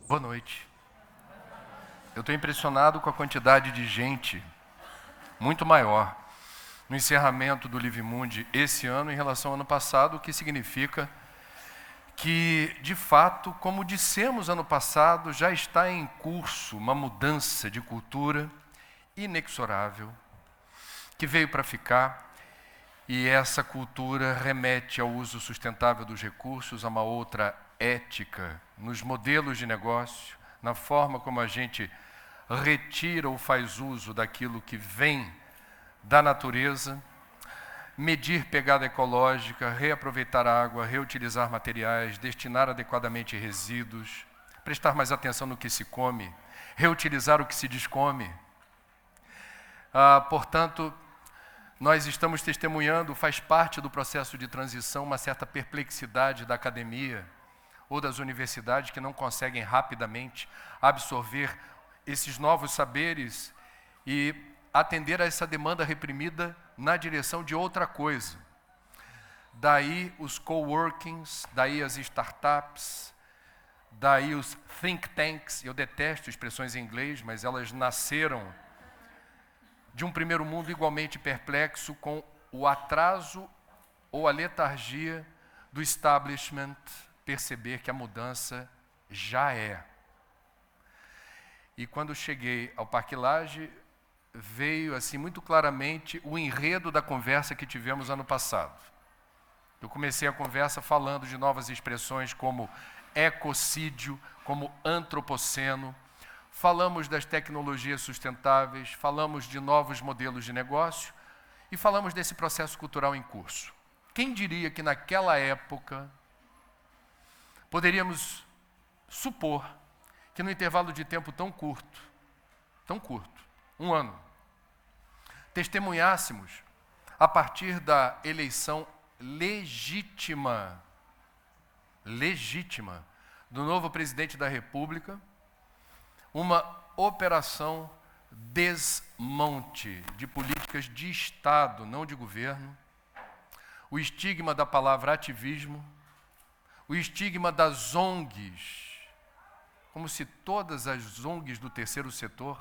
Boa noite. Eu estou impressionado com a quantidade de gente muito maior no encerramento do Livemundi esse ano em relação ao ano passado, o que significa que, de fato, como dissemos ano passado, já está em curso uma mudança de cultura inexorável, que veio para ficar, e essa cultura remete ao uso sustentável dos recursos, a uma outra ética nos modelos de negócio, na forma como a gente retira ou faz uso daquilo que vem da natureza, medir pegada ecológica, reaproveitar água, reutilizar materiais, destinar adequadamente resíduos, prestar mais atenção no que se come, reutilizar o que se descome. Portanto, nós estamos testemunhando, faz parte do processo de transição, uma certa perplexidade da academia ou das universidades que não conseguem rapidamente absorver esses novos saberes e atender a essa demanda reprimida na direção de outra coisa. Daí os coworkings, daí as startups, daí os think tanks. Eu detesto expressões em inglês, mas elas nasceram de um primeiro mundo igualmente perplexo com o atraso ou a letargia do establishment perceber que a mudança já é. E quando cheguei ao Parque Lage, veio assim muito claramente o enredo da conversa que tivemos ano passado. Eu comecei a conversa falando de novas expressões como ecocídio, como antropoceno, falamos das tecnologias sustentáveis, falamos de novos modelos de negócio e falamos desse processo cultural em curso. Quem diria que naquela época poderíamos supor que no intervalo de tempo tão curto, um ano, testemunhássemos, a partir da eleição legítima do novo presidente da República, uma operação desmonte de políticas de Estado, não de governo, o estigma da palavra ativismo, o estigma das ONGs, como se todas as ONGs do terceiro setor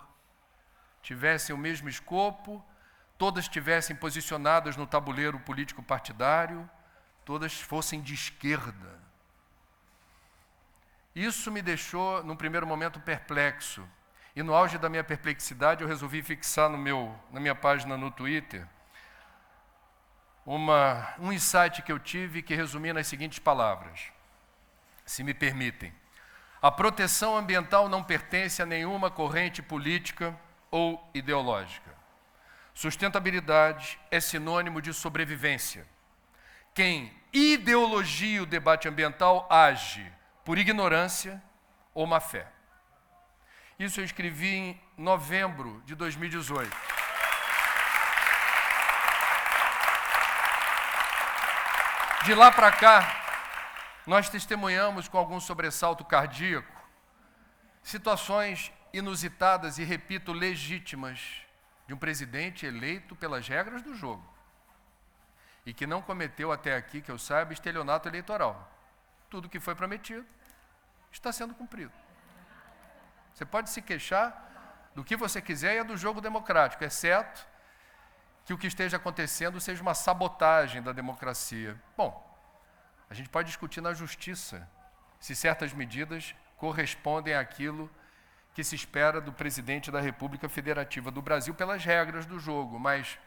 tivessem o mesmo escopo, todas estivessem posicionadas no tabuleiro político partidário, todas fossem de esquerda. Isso me deixou, num primeiro momento, perplexo. E no auge da minha perplexidade, eu resolvi fixar na minha página no Twitter um insight que eu tive que resumia nas seguintes palavras. Se me permitem. A proteção ambiental não pertence a nenhuma corrente política ou ideológica. Sustentabilidade é sinônimo de sobrevivência. Quem ideologia o debate ambiental age por ignorância ou má fé. Isso eu escrevi em novembro de 2018. De lá para cá, nós testemunhamos com algum sobressalto cardíaco situações inusitadas e, repito, legítimas de um presidente eleito pelas regras do jogo e que não cometeu até aqui, que eu saiba, estelionato eleitoral. Tudo que foi prometido está sendo cumprido. Você pode se queixar do que você quiser e é do jogo democrático, exceto que o que esteja acontecendo seja uma sabotagem da democracia. Bom, a gente pode discutir na justiça se certas medidas correspondem àquilo que se espera do presidente da República Federativa do Brasil pelas regras do jogo, mas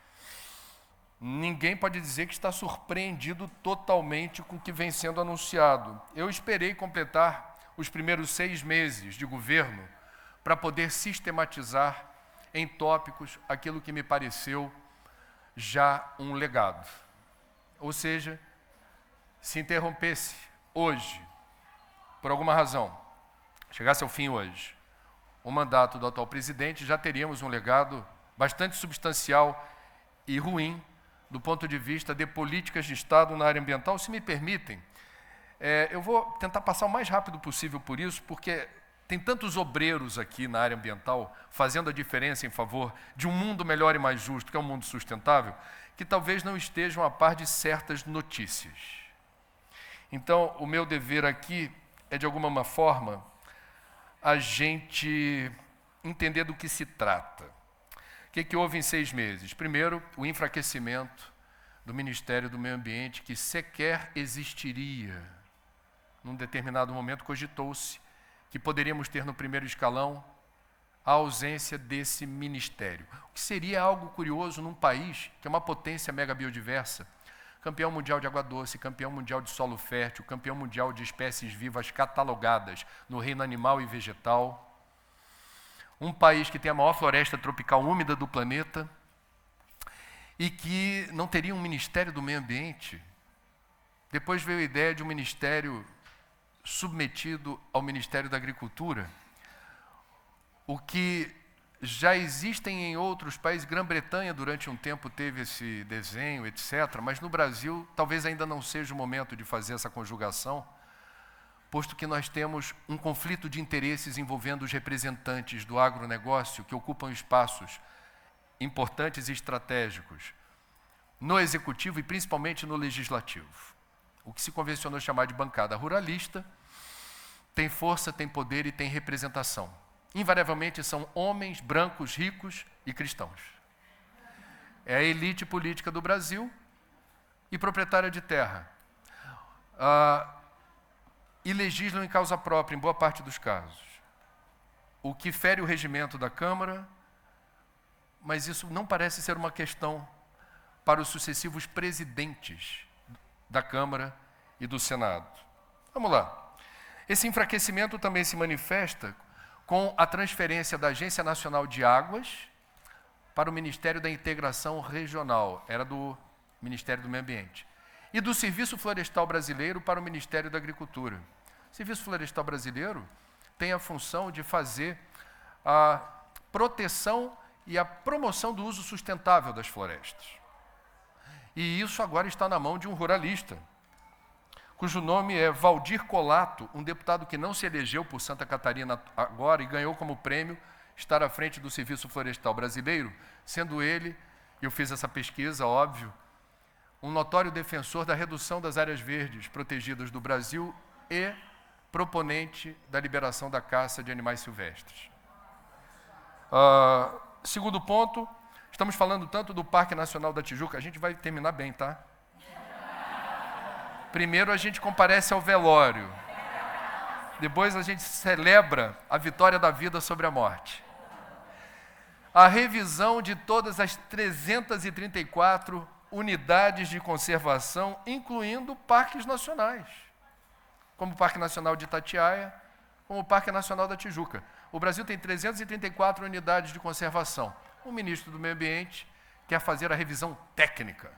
ninguém pode dizer que está surpreendido totalmente com o que vem sendo anunciado. Eu esperei completar os primeiros 6 meses de governo para poder sistematizar em tópicos aquilo que me pareceu já um legado. Ou seja, se interrompesse hoje, por alguma razão, chegasse ao fim hoje, o mandato do atual presidente, já teríamos um legado bastante substancial e ruim do ponto de vista de políticas de Estado na área ambiental. Se me permitem, eu vou tentar passar o mais rápido possível por isso, porque tem tantos obreiros aqui na área ambiental fazendo a diferença em favor de um mundo melhor e mais justo, que é um mundo sustentável, que talvez não estejam a par de certas notícias. Então, o meu dever aqui é, de alguma forma, a gente entender do que se trata. O que houve em 6 meses? Primeiro, o enfraquecimento do Ministério do Meio Ambiente, que sequer existiria. Num determinado momento, cogitou-se que poderíamos ter no primeiro escalão a ausência desse ministério. O que seria algo curioso num país que é uma potência mega biodiversa, campeão mundial de água doce, campeão mundial de solo fértil, campeão mundial de espécies vivas catalogadas no reino animal e vegetal, um país que tem a maior floresta tropical úmida do planeta e que não teria um Ministério do Meio Ambiente. Depois veio a ideia de um ministério submetido ao Ministério da Agricultura, o que já existem em outros países. Grã-Bretanha durante um tempo teve esse desenho, etc., mas no Brasil talvez ainda não seja o momento de fazer essa conjugação, posto que nós temos um conflito de interesses envolvendo os representantes do agronegócio que ocupam espaços importantes e estratégicos no executivo e principalmente no legislativo. O que se convencionou chamar de bancada ruralista tem força, tem poder e tem representação. Invariavelmente são homens brancos, ricos e cristãos. É a elite política do Brasil e proprietária de terra. E legislam em causa própria, em boa parte dos casos. O que fere o regimento da Câmara, mas isso não parece ser uma questão para os sucessivos presidentes da Câmara e do Senado. Vamos lá. Esse enfraquecimento também se manifesta com a transferência da Agência Nacional de Águas para o Ministério da Integração Regional, era do Ministério do Meio Ambiente, e do Serviço Florestal Brasileiro para o Ministério da Agricultura. O Serviço Florestal Brasileiro tem a função de fazer a proteção e a promoção do uso sustentável das florestas. E isso agora está na mão de um ruralista, cujo nome é Valdir Colato, um deputado que não se elegeu por Santa Catarina agora e ganhou como prêmio estar à frente do Serviço Florestal Brasileiro, sendo ele, eu fiz essa pesquisa, óbvio, um notório defensor da redução das áreas verdes protegidas do Brasil e proponente da liberação da caça de animais silvestres. Segundo ponto, estamos falando tanto do Parque Nacional da Tijuca, a gente vai terminar bem, tá? Primeiro a gente comparece ao velório, depois a gente celebra a vitória da vida sobre a morte. A revisão de todas as 334 unidades de conservação, incluindo parques nacionais, como o Parque Nacional de Itatiaia, como o Parque Nacional da Tijuca. O Brasil tem 334 unidades de conservação. O ministro do Meio Ambiente quer fazer a revisão técnica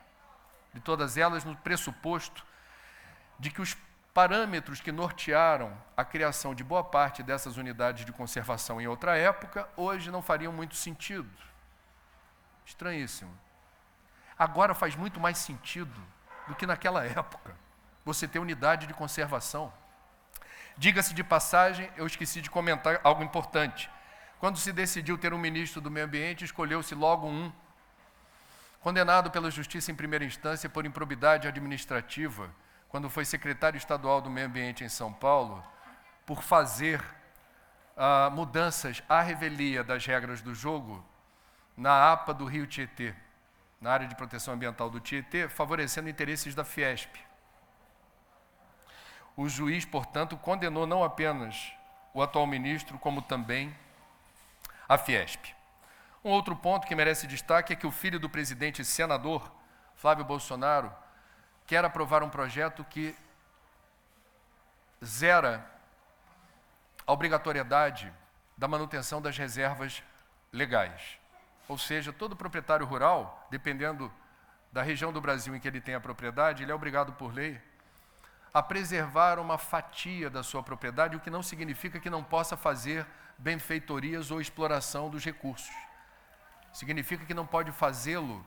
de todas elas no pressuposto de que os parâmetros que nortearam a criação de boa parte dessas unidades de conservação em outra época, hoje não fariam muito sentido. Estranhíssimo. Agora faz muito mais sentido do que naquela época você ter unidade de conservação. Diga-se de passagem, eu esqueci de comentar algo importante. Quando se decidiu ter um ministro do Meio Ambiente, escolheu-se logo um condenado pela Justiça em primeira instância por improbidade administrativa, quando foi secretário estadual do Meio Ambiente em São Paulo, por fazer mudanças à revelia das regras do jogo na APA do Rio Tietê, na área de proteção ambiental do Tietê, favorecendo interesses da Fiesp. O juiz, portanto, condenou não apenas o atual ministro, como também a Fiesp. Um outro ponto que merece destaque é que o filho do presidente e senador, Flávio Bolsonaro, quer aprovar um projeto que zera a obrigatoriedade da manutenção das reservas legais. Ou seja, todo proprietário rural, dependendo da região do Brasil em que ele tem a propriedade, ele é obrigado por lei a preservar uma fatia da sua propriedade, o que não significa que não possa fazer benfeitorias ou exploração dos recursos. Significa que não pode fazê-lo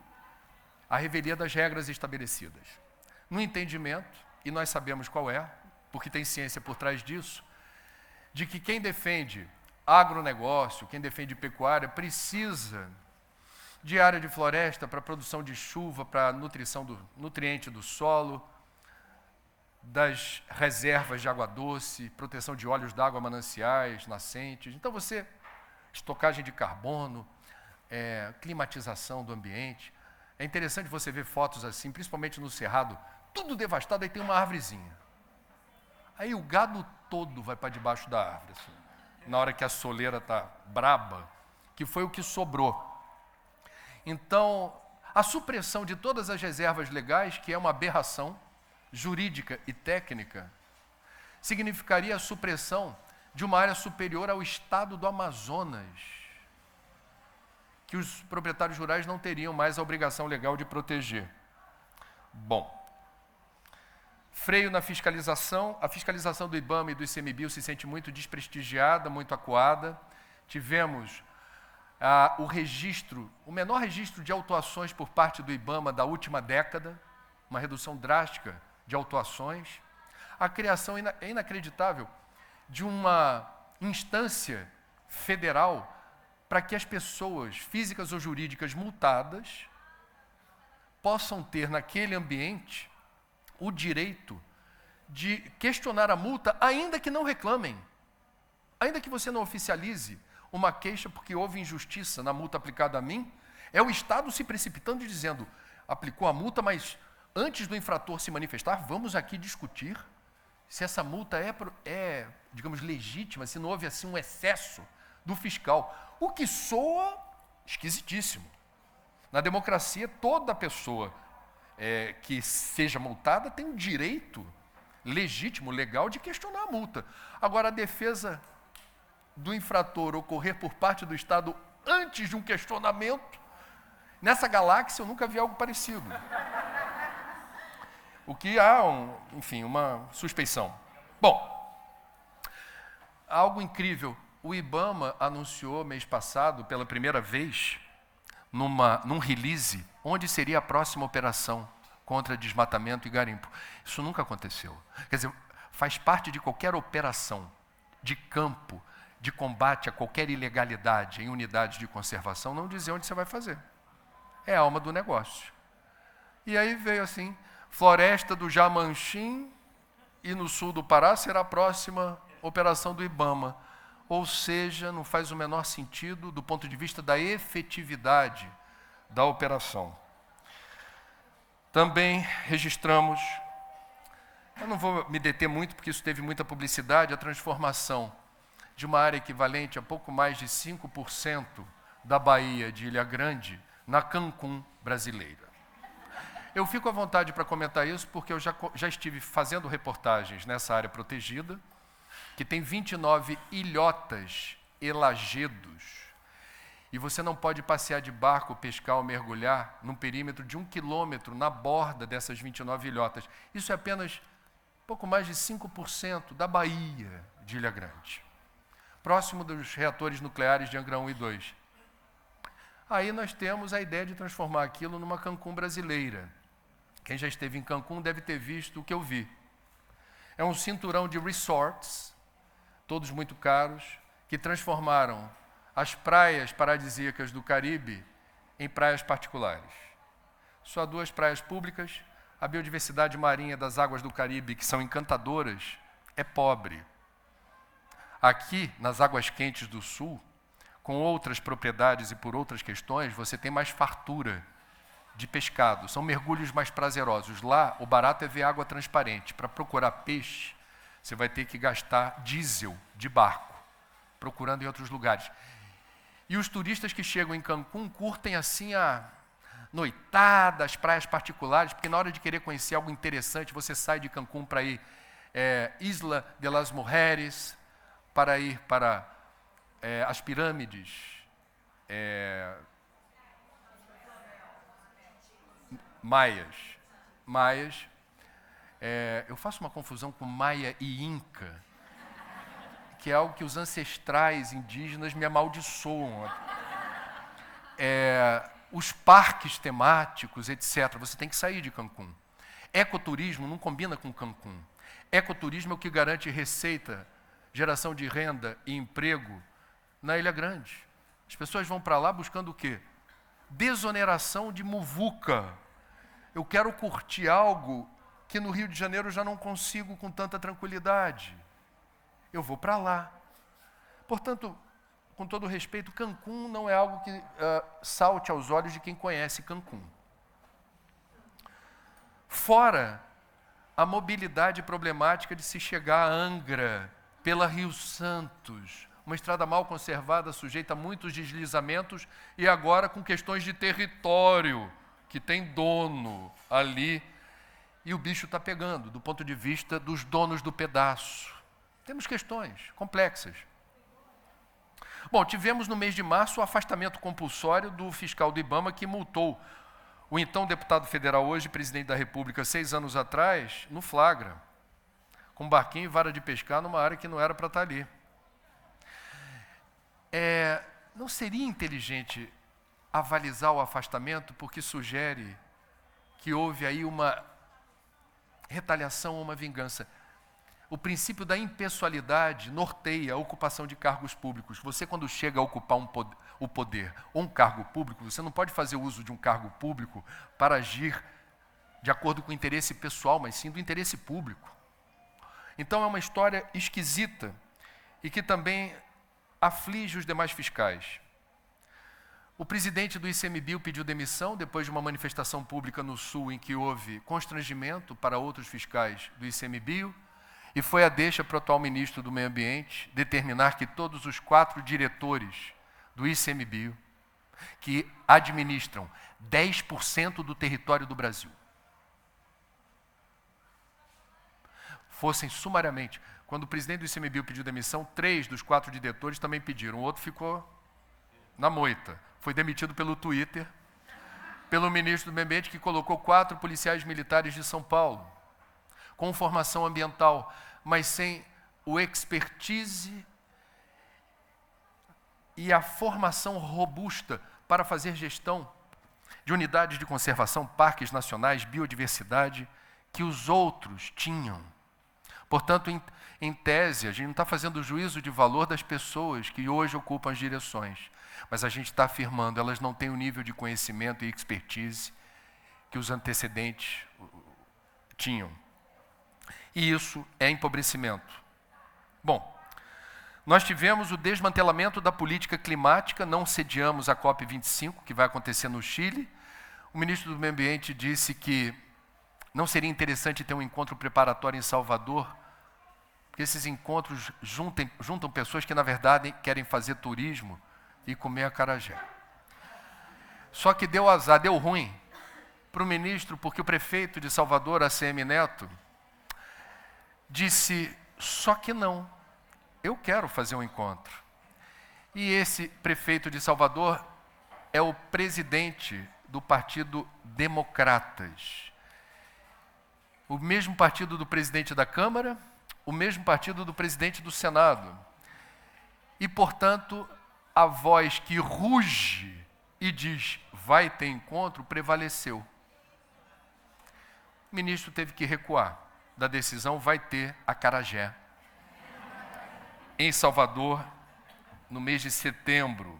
à revelia das regras estabelecidas. No entendimento, e nós sabemos qual é, porque tem ciência por trás disso, de que quem defende agronegócio, quem defende pecuária, precisa de área de floresta para produção de chuva, para nutrição do nutriente do solo, das reservas de água doce, proteção de óleos d'água, mananciais, nascentes. Então estocagem de carbono, climatização do ambiente. É interessante você ver fotos assim, principalmente no Cerrado, tudo devastado, aí tem uma árvorezinha. Aí o gado todo vai para debaixo da árvore, assim, na hora que a soleira está braba, que foi o que sobrou. Então, a supressão de todas as reservas legais, que é uma aberração jurídica e técnica, significaria a supressão de uma área superior ao estado do Amazonas, que os proprietários rurais não teriam mais a obrigação legal de proteger. Bom, freio na fiscalização. A fiscalização do IBAMA e do ICMBio se sente muito desprestigiada, muito acuada. Tivemos o menor registro de autuações por parte do IBAMA da última década, uma redução drástica de autuações. A criação é inacreditável de uma instância federal para que as pessoas físicas ou jurídicas multadas possam ter naquele ambiente o direito de questionar a multa, ainda que não reclamem, ainda que você não oficialize uma queixa porque houve injustiça na multa aplicada a mim. É o Estado se precipitando e dizendo, aplicou a multa, mas antes do infrator se manifestar, vamos aqui discutir se essa multa é, digamos, legítima, se não houve assim um excesso do fiscal. O que soa esquisitíssimo. Na democracia, toda pessoa que seja multada tem o direito legítimo, legal, de questionar a multa. Agora, a defesa do infrator ocorrer por parte do Estado antes de um questionamento, nessa galáxia eu nunca vi algo parecido. O que há, enfim, uma suspeição. Bom, algo incrível. O IBAMA anunciou mês passado, pela primeira vez, num release, onde seria a próxima operação contra desmatamento e garimpo. Isso nunca aconteceu. Quer dizer, faz parte de qualquer operação de campo, de combate a qualquer ilegalidade em unidades de conservação, não dizer onde você vai fazer. É a alma do negócio. E aí veio assim, Floresta do Jamanchim e no sul do Pará será a próxima operação do IBAMA. Ou seja, não faz o menor sentido do ponto de vista da efetividade da operação. Também registramos, eu não vou me deter muito porque isso teve muita publicidade, a transformação de uma área equivalente a pouco mais de 5% da Baía de Ilha Grande na Cancún brasileira. Eu fico à vontade para comentar isso porque eu já estive fazendo reportagens nessa área protegida, que tem 29 ilhotas e lajedos, e você não pode passear de barco, pescar ou mergulhar num perímetro de 1 quilômetro na borda dessas 29 ilhotas. Isso é apenas pouco mais de 5% da Baía de Ilha Grande, próximo dos reatores nucleares de Angra 1 e 2. Aí nós temos a ideia de transformar aquilo numa Cancún brasileira. Quem já esteve em Cancún deve ter visto o que eu vi. É um cinturão de resorts, todos muito caros, que transformaram as praias paradisíacas do Caribe em praias particulares. Só há 2 praias públicas, a biodiversidade marinha das águas do Caribe, que são encantadoras, é pobre. Aqui, nas águas quentes do sul, com outras propriedades e por outras questões, você tem mais fartura de pescado. São mergulhos mais prazerosos. Lá, o barato é ver água transparente. Para procurar peixe, você vai ter que gastar diesel de barco, procurando em outros lugares. E os turistas que chegam em Cancún curtem assim a noitada, as praias particulares, porque na hora de querer conhecer algo interessante, você sai de Cancún para ir Isla de las Mujeres, para ir para as pirâmides, maias. Eu faço uma confusão com maia e inca, que é algo que os ancestrais indígenas me amaldiçoam. Os parques temáticos, etc. Você tem que sair de Cancún. Ecoturismo não combina com Cancún. Ecoturismo é o que garante receita, geração de renda e emprego na Ilha Grande. As pessoas vão para lá buscando o quê? Desoneração de muvuca. Eu quero curtir algo que no Rio de Janeiro eu já não consigo com tanta tranquilidade. Eu vou para lá. Portanto, com todo respeito, Cancún não é algo que salte aos olhos de quem conhece Cancún. Fora a mobilidade problemática de se chegar a Angra, pela Rio Santos, uma estrada mal conservada, sujeita a muitos deslizamentos, e agora com questões de território, que tem dono ali, e o bicho está pegando, do ponto de vista dos donos do pedaço. Temos questões complexas. Bom, tivemos no mês de março o afastamento compulsório do fiscal do IBAMA, que multou o então deputado federal, hoje presidente da República, 6 anos atrás, no flagra, com barquinho e vara de pescar numa área que não era para estar ali. Não seria inteligente avalizar o afastamento, porque sugere que houve aí uma retaliação ou uma vingança. O princípio da impessoalidade norteia a ocupação de cargos públicos. Você, quando chega a ocupar o poder ou um cargo público, você não pode fazer uso de um cargo público para agir de acordo com o interesse pessoal, mas sim do interesse público. Então é uma história esquisita e que também aflige os demais fiscais. O presidente do ICMBio pediu demissão depois de uma manifestação pública no Sul em que houve constrangimento para outros fiscais do ICMBio, e foi a deixa para o atual ministro do Meio Ambiente determinar que todos os 4 diretores do ICMBio, que administram 10% do território do Brasil, fossem sumariamente. Quando o presidente do ICMBio pediu demissão, 3 dos 4 diretores também pediram. O outro ficou na moita. Foi demitido pelo Twitter, pelo ministro do Meio Ambiente, que colocou 4 policiais militares de São Paulo, com formação ambiental, mas sem o expertise e a formação robusta para fazer gestão de unidades de conservação, parques nacionais, biodiversidade, que os outros tinham. Portanto, em tese, a gente não está fazendo juízo de valor das pessoas que hoje ocupam as direções, mas a gente está afirmando, elas não têm o nível de conhecimento e expertise que os antecedentes tinham. E isso é empobrecimento. Bom, nós tivemos o desmantelamento da política climática, não sediamos a COP25, que vai acontecer no Chile. O ministro do Meio Ambiente disse que não seria interessante ter um encontro preparatório em Salvador, porque esses encontros juntam pessoas que, na verdade, querem fazer turismo e comer acarajé. Só que deu azar, deu ruim para o ministro, porque o prefeito de Salvador, ACM Neto, disse, só que não, eu quero fazer um encontro. E esse prefeito de Salvador é o presidente do Partido Democratas. O mesmo partido do presidente da Câmara, o mesmo partido do presidente do Senado. E, portanto, a voz que ruge e diz, vai ter encontro, prevaleceu. O ministro teve que recuar da decisão, vai ter acarajé em Salvador, no mês de setembro.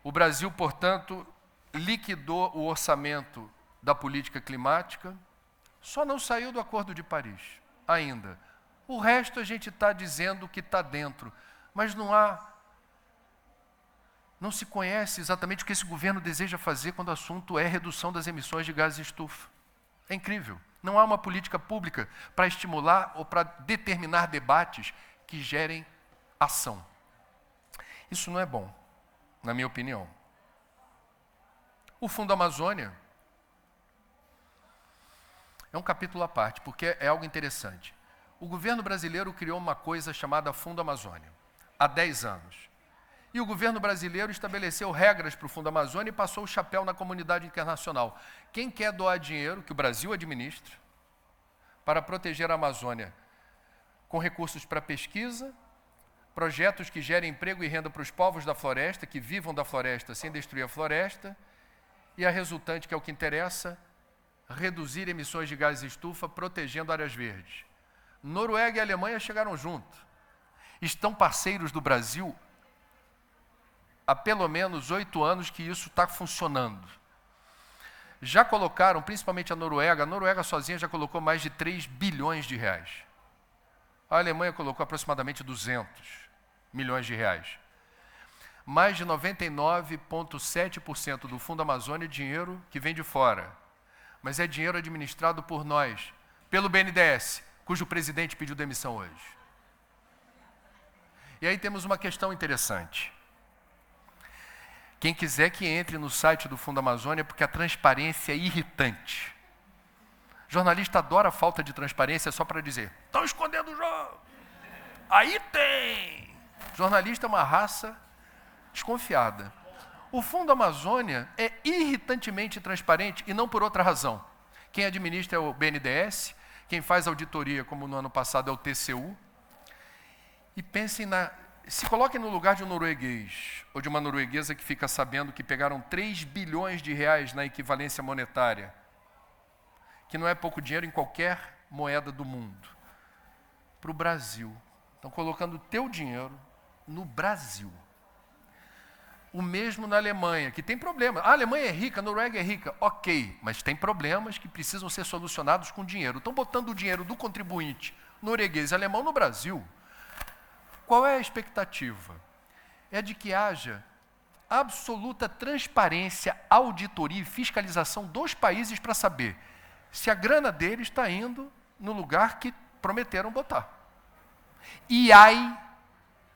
O Brasil, portanto, liquidou o orçamento da política climática, só não saiu do Acordo de Paris ainda. O resto a gente está dizendo que está dentro, mas não se conhece exatamente o que esse governo deseja fazer quando o assunto é redução das emissões de gases de estufa. É incrível. Não há uma política pública para estimular ou para determinar debates que gerem ação. Isso não é bom, na minha opinião. O Fundo Amazônia é um capítulo à parte, porque é algo interessante. O governo brasileiro criou uma coisa chamada Fundo Amazônia, há 10 anos. E o governo brasileiro estabeleceu regras para o Fundo Amazônia e passou o chapéu na comunidade internacional. Quem quer doar dinheiro, que o Brasil administra, para proteger a Amazônia, com recursos para pesquisa, projetos que gerem emprego e renda para os povos da floresta, que vivam da floresta sem destruir a floresta, e a resultante, que é o que interessa, reduzir emissões de gases de estufa, protegendo áreas verdes. Noruega e Alemanha chegaram junto. Estão parceiros do Brasil há pelo menos 8 anos que isso está funcionando. já colocaram, principalmente a Noruega sozinha já colocou mais de 3 bilhões de reais. A Alemanha colocou aproximadamente 200 milhões de reais. Mais de 99,7% do Fundo Amazônia é dinheiro que vem de fora. Mas é dinheiro administrado por nós, pelo BNDES, cujo presidente pediu demissão hoje. E aí temos uma questão interessante. Quem quiser que entre no site do Fundo Amazônia, porque a transparência é irritante. Jornalista adora a falta de transparência só para dizer, estão escondendo o jogo. Aí tem. Jornalista é uma raça desconfiada. O Fundo Amazônia é irritantemente transparente e não por outra razão. Quem administra é o BNDES, quem faz auditoria, como no ano passado, é o TCU. E pensem se coloquem no lugar de um norueguês ou de uma norueguesa que fica sabendo que pegaram 3 bilhões de reais na equivalência monetária, que não é pouco dinheiro em qualquer moeda do mundo, para o Brasil. Estão colocando o teu dinheiro no Brasil. O mesmo na Alemanha, que tem problema. A Alemanha é rica, a Noruega é rica, ok, mas tem problemas que precisam ser solucionados com dinheiro. Estão botando o dinheiro do contribuinte norueguês e alemão no Brasil. Qual é a expectativa? É de que haja absoluta transparência, auditoria e fiscalização dos países para saber se a grana deles está indo no lugar que prometeram botar. E ai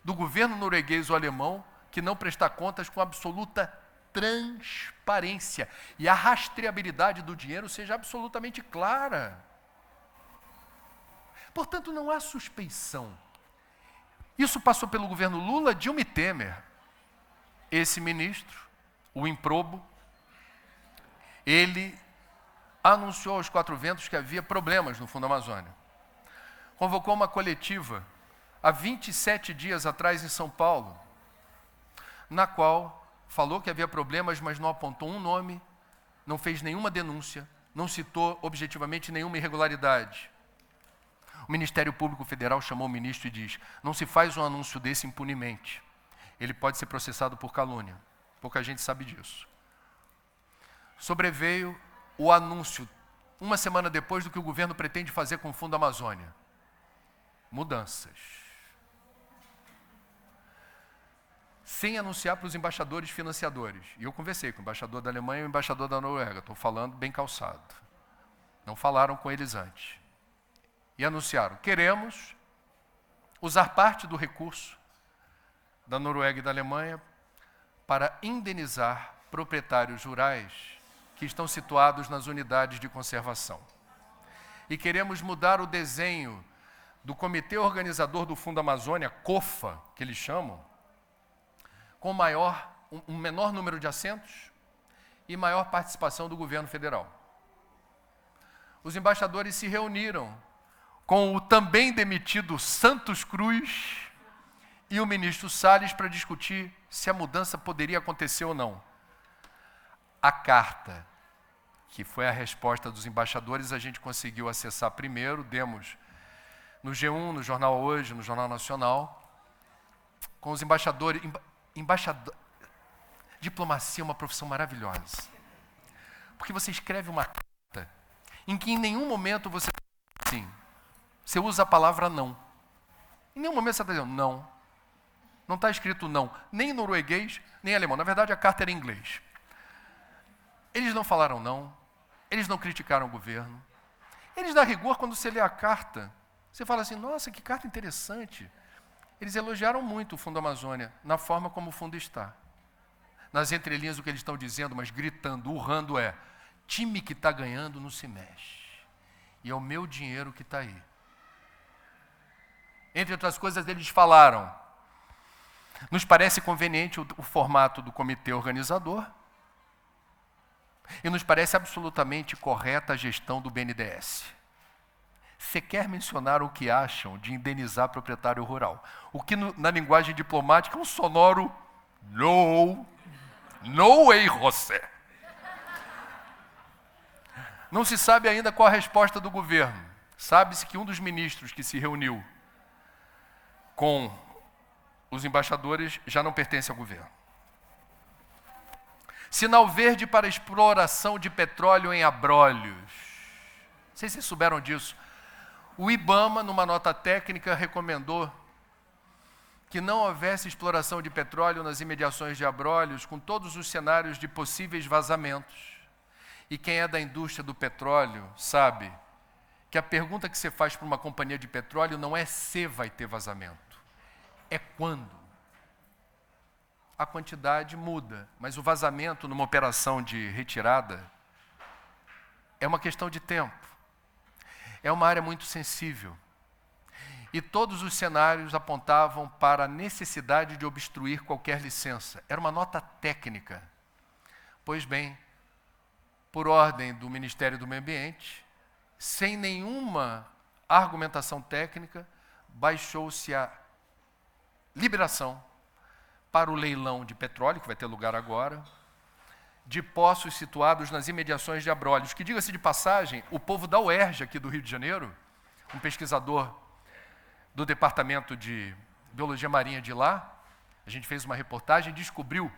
do governo norueguês ou alemão que não prestar contas com absoluta transparência e a rastreabilidade do dinheiro seja absolutamente clara. Portanto, não há suspeição. Isso passou pelo governo Lula, Dilma e Temer. Esse ministro, o improbo, ele anunciou aos 4 ventos que havia problemas no Fundo Amazônia. Convocou uma coletiva há 27 dias atrás em São Paulo, na qual falou que havia problemas, mas não apontou um nome, não fez nenhuma denúncia, não citou objetivamente nenhuma irregularidade. O Ministério Público Federal chamou o ministro e diz, não se faz um anúncio desse impunemente. Ele pode ser processado por calúnia. Pouca gente sabe disso. Sobreveio o anúncio, uma semana depois do que o governo pretende fazer com o Fundo Amazônia. Mudanças. Sem anunciar para os embaixadores financiadores. E eu conversei com o embaixador da Alemanha e o embaixador da Noruega. Estou falando bem calçado. Não falaram com eles antes. E anunciaram, queremos usar parte do recurso da Noruega e da Alemanha para indenizar proprietários rurais que estão situados nas unidades de conservação. E queremos mudar o desenho do comitê organizador do Fundo Amazônia, COFA, que eles chamam, com um menor número de assentos e maior participação do governo federal. Os embaixadores se reuniram com o também demitido Santos Cruz e o ministro Salles para discutir se a mudança poderia acontecer ou não. A carta, que foi a resposta dos embaixadores, a gente conseguiu acessar primeiro, demos no G1, no Jornal Hoje, no Jornal Nacional, com os embaixadores. Diplomacia é uma profissão maravilhosa. Porque você escreve uma carta em que em nenhum momento você assim, você usa a palavra não. Em nenhum momento você está dizendo não. Não está escrito não, nem em norueguês, nem em alemão. Na verdade, a carta era em inglês. Eles não falaram não, eles não criticaram o governo. Eles, na rigor, quando você lê a carta, você fala assim, nossa, que carta interessante. Eles elogiaram muito o Fundo Amazônia, na forma como o fundo está. Nas entrelinhas do que eles estão dizendo, mas gritando, urrando é, time que está ganhando não se mexe. E é o meu dinheiro que está aí. Entre outras coisas, eles falaram, nos parece conveniente o formato do comitê organizador e nos parece absolutamente correta a gestão do BNDES. Você quer mencionar o que acham de indenizar proprietário rural? O que na linguagem diplomática é um sonoro no way, José. Não se sabe ainda qual a resposta do governo. Sabe-se que um dos ministros que se reuniu com os embaixadores já não pertence ao governo. Sinal verde para exploração de petróleo em Abrolhos. Não sei se vocês souberam disso. O IBAMA, numa nota técnica, recomendou que não houvesse exploração de petróleo nas imediações de Abrolhos, com todos os cenários de possíveis vazamentos. E quem é da indústria do petróleo sabe que a pergunta que você faz para uma companhia de petróleo não é se vai ter vazamento, é quando. A quantidade muda, mas o vazamento numa operação de retirada é uma questão de tempo. É uma área muito sensível. E todos os cenários apontavam para a necessidade de obstruir qualquer licença. Era uma nota técnica. Pois bem, por ordem do Ministério do Meio Ambiente, sem nenhuma argumentação técnica, baixou-se a liberação para o leilão de petróleo, que vai ter lugar agora, de poços situados nas imediações de Abrolhos, que, diga-se de passagem, o povo da UERJ, aqui do Rio de Janeiro, um pesquisador do Departamento de Biologia Marinha de lá, a gente fez uma reportagem, descobriu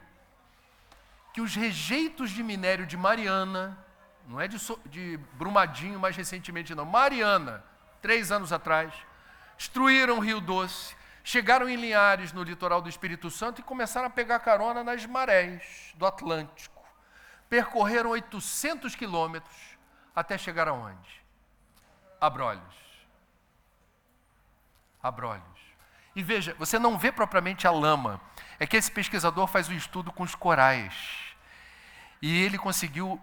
que os rejeitos de minério de Mariana, não é de Brumadinho mais recentemente não, Mariana, 3 anos atrás, destruíram o Rio Doce, chegaram em Linhares, no litoral do Espírito Santo, e começaram a pegar carona nas marés do Atlântico. Percorreram 800 quilômetros até chegar aonde? Abrolhos. Abrolhos. E veja, você não vê propriamente a lama. É que esse pesquisador faz um estudo com os corais. E ele conseguiu,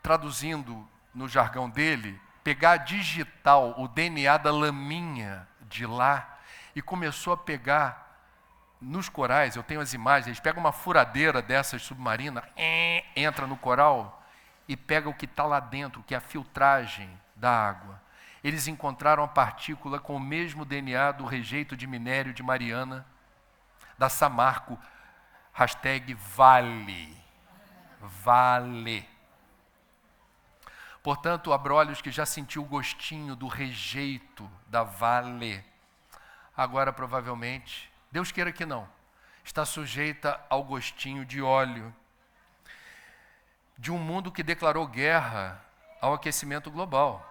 traduzindo no jargão dele, pegar digital, o DNA da laminha de lá, e começou a pegar nos corais, eu tenho as imagens, eles pegam uma furadeira dessas submarina, entra no coral e pega o que está lá dentro, que é a filtragem da água. Eles encontraram a partícula com o mesmo DNA do rejeito de minério de Mariana, da Samarco, #Vale. Vale. Portanto, Abrolhos, que já sentiu o gostinho do rejeito da Vale, agora provavelmente, Deus queira que não, está sujeita ao gostinho de óleo de um mundo que declarou guerra ao aquecimento global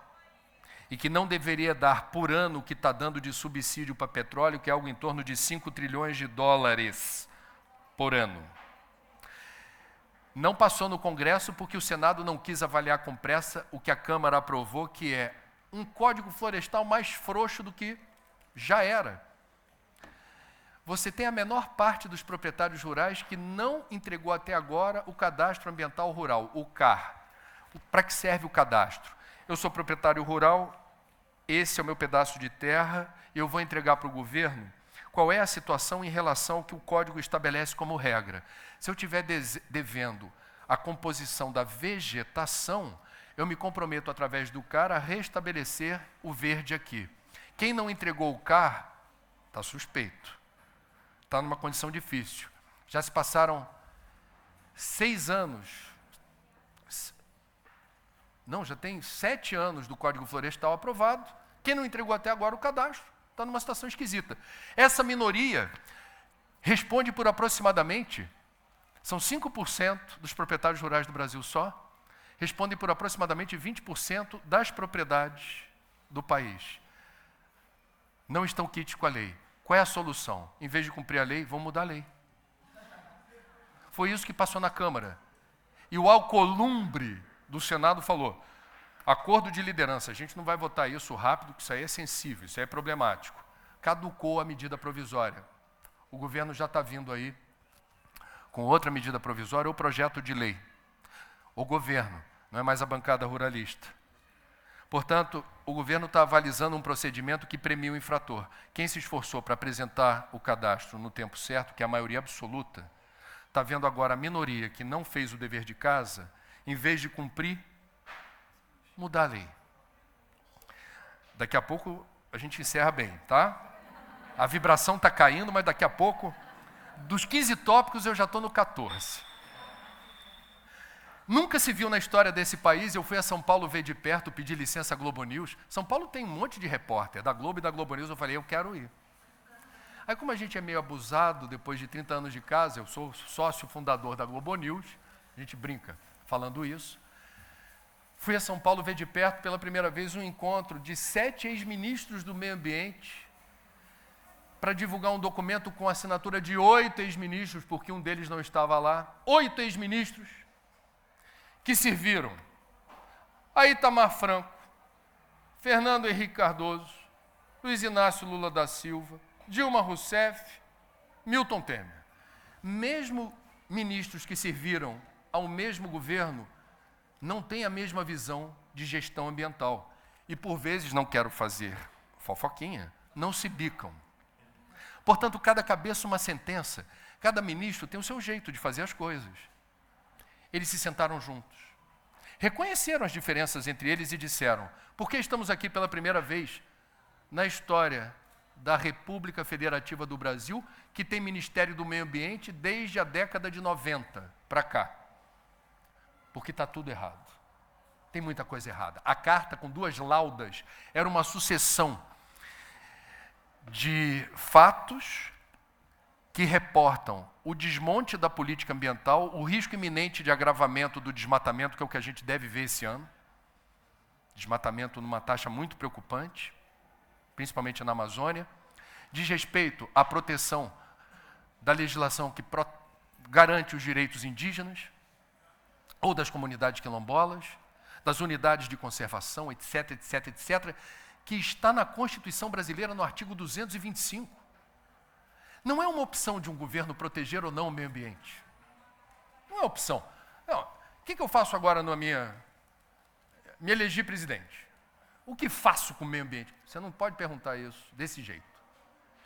e que não deveria dar por ano o que está dando de subsídio para petróleo, que é algo em torno de 5 trilhões de dólares por ano. Não passou no Congresso porque o Senado não quis avaliar com pressa o que a Câmara aprovou, que é um código florestal mais frouxo do que já era. Você tem a menor parte dos proprietários rurais que não entregou até agora o Cadastro Ambiental Rural, o CAR. Para que serve o cadastro? Eu sou proprietário rural, esse é o meu pedaço de terra, eu vou entregar para o governo qual é a situação em relação ao que o código estabelece como regra. Se eu estiver devendo a composição da vegetação, eu me comprometo através do CAR a restabelecer o verde aqui. Quem não entregou o CAR está suspeito, está numa condição difícil. Já se passaram 6 anos, não, já tem 7 anos do Código Florestal aprovado. Quem não entregou até agora o cadastro está numa situação esquisita. Essa minoria responde por aproximadamente, são 5% dos proprietários rurais do Brasil só, respondem por aproximadamente 20% das propriedades do país. Não estão quites com a lei. Qual é a solução? Em vez de cumprir a lei, vão mudar a lei. Foi isso que passou na Câmara. E o alcolumbre do Senado falou, acordo de liderança, a gente não vai votar isso rápido, porque isso aí é sensível, isso aí é problemático. Caducou a medida provisória. O governo já está vindo aí com outra medida provisória ou projeto de lei. O governo, não é mais a bancada ruralista. Portanto, o governo está avalizando um procedimento que premia o infrator. Quem se esforçou para apresentar o cadastro no tempo certo, que é a maioria absoluta, está vendo agora a minoria que não fez o dever de casa, em vez de cumprir, mudar a lei. Daqui a pouco a gente encerra bem, tá? A vibração está caindo, mas daqui a pouco, dos 15 tópicos eu já estou no 14. Nunca se viu na história desse país, eu fui a São Paulo ver de perto, pedir licença à Globo News. São Paulo tem um monte de repórter, da Globo e da Globo News, eu falei, eu quero ir. Aí como a gente é meio abusado, depois de 30 anos de casa, eu sou sócio fundador da Globo News, a gente brinca falando isso. Fui a São Paulo ver de perto pela primeira vez um encontro de 7 ex-ministros do meio ambiente para divulgar um documento com a assinatura de 8 ex-ministros, porque um deles não estava lá. 8 ex-ministros que serviram a Itamar Franco, Fernando Henrique Cardoso, Luiz Inácio Lula da Silva, Dilma Rousseff, Milton Temer. Mesmo ministros que serviram ao mesmo governo não têm a mesma visão de gestão ambiental. E, por vezes, não quero fazer fofoquinha, não se bicam. Portanto, cada cabeça uma sentença, cada ministro tem o seu jeito de fazer as coisas. Eles se sentaram juntos, reconheceram as diferenças entre eles e disseram: por que estamos aqui pela primeira vez na história da República Federativa do Brasil, que tem Ministério do Meio Ambiente desde a década de 90 para cá? Porque está tudo errado. Tem muita coisa errada. A carta, com 2 laudas, era uma sucessão de fatos que reportam o desmonte da política ambiental, o risco iminente de agravamento do desmatamento, que é o que a gente deve ver esse ano. Desmatamento numa taxa muito preocupante, principalmente na Amazônia. Diz respeito à proteção da legislação que garante os direitos indígenas, ou das comunidades quilombolas, das unidades de conservação, etc., etc., etc., que está na Constituição brasileira no artigo 225. Não é uma opção de um governo proteger ou não o meio ambiente. Não é opção. Não. O que eu faço agora na me elegi presidente? O que faço com o meio ambiente? Você não pode perguntar isso desse jeito.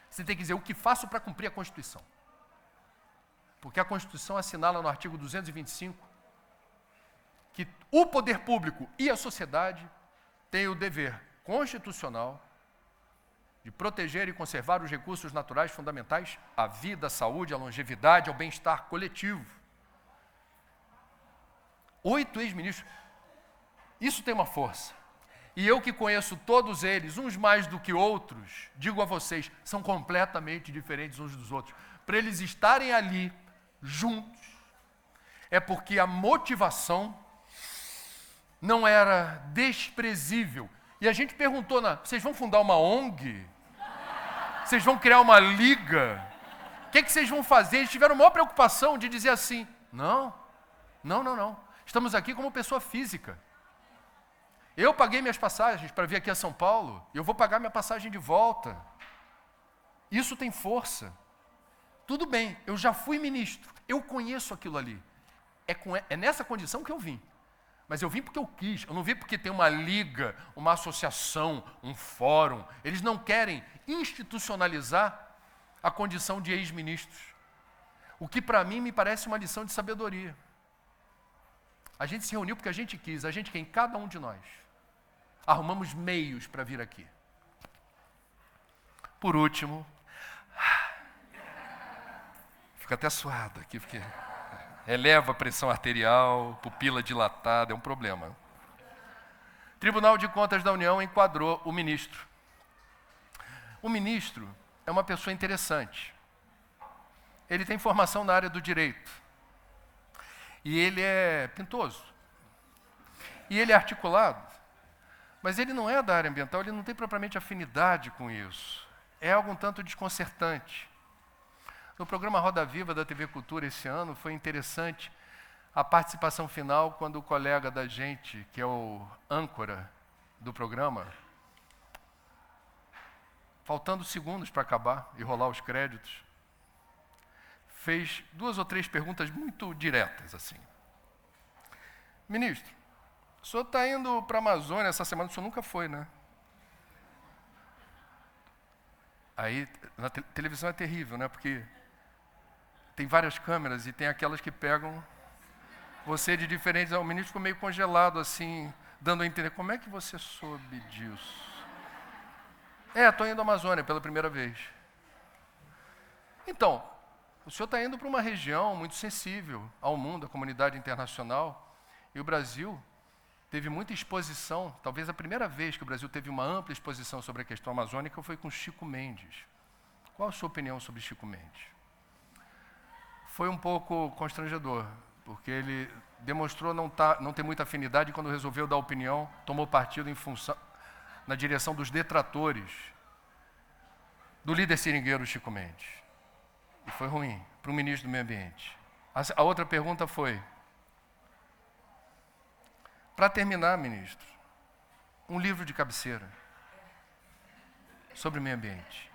Você tem que dizer o que faço para cumprir a Constituição. Porque a Constituição assinala no artigo 225 que o poder público e a sociedade têm o dever constitucional de proteger e conservar os recursos naturais fundamentais à vida, à saúde, à longevidade, ao bem-estar coletivo. 8 ex-ministros. Isso tem uma força. E eu que conheço todos eles, uns mais do que outros, digo a vocês, são completamente diferentes uns dos outros. Para eles estarem ali, juntos, é porque a motivação não era desprezível. E a gente perguntou, vocês vão fundar uma ONG? Vocês vão criar uma liga? O que vocês vão fazer? Eles tiveram a maior preocupação de dizer assim: não. Estamos aqui como pessoa física. Eu paguei minhas passagens para vir aqui a São Paulo, eu vou pagar minha passagem de volta. Isso tem força. Tudo bem, eu já fui ministro, eu conheço aquilo ali. É nessa condição que eu vim. Mas eu vim porque eu quis, eu não vim porque tem uma liga, uma associação, um fórum. Eles não querem institucionalizar a condição de ex-ministros. O que para mim me parece uma lição de sabedoria. A gente se reuniu porque a gente quis, quem? Cada um de nós. Arrumamos meios para vir aqui. Por último, fica até suado aqui, porque eleva a pressão arterial, pupila dilatada, é um problema. Tribunal de Contas da União enquadrou o ministro. O ministro é uma pessoa interessante. Ele tem formação na área do direito. E ele é pintoso. E ele é articulado. Mas ele não é da área ambiental, ele não tem propriamente afinidade com isso. É algo um tanto desconcertante. No programa Roda Viva da TV Cultura esse ano, foi interessante a participação final quando o colega da gente, que é o âncora do programa, faltando segundos para acabar e rolar os créditos, fez 2 ou 3 perguntas muito diretas, assim. Ministro, o senhor está indo para a Amazônia essa semana, o senhor nunca foi, né? Aí, na televisão é terrível, né? Porque tem várias câmeras e tem aquelas que pegam você de diferentes... O ministro ficou meio congelado, assim, dando a entender. Como é que você soube disso? Estou indo à Amazônia pela primeira vez. Então, o senhor está indo para uma região muito sensível ao mundo, à comunidade internacional, e o Brasil teve muita exposição, talvez a primeira vez que o Brasil teve uma ampla exposição sobre a questão amazônica foi com Chico Mendes. Qual a sua opinião sobre Chico Mendes? Foi um pouco constrangedor, porque ele demonstrou não ter muita afinidade e quando resolveu dar opinião, tomou partido na direção dos detratores do líder seringueiro Chico Mendes. E foi ruim para o ministro do Meio Ambiente. A outra pergunta foi, para terminar, ministro, um livro de cabeceira sobre o meio ambiente.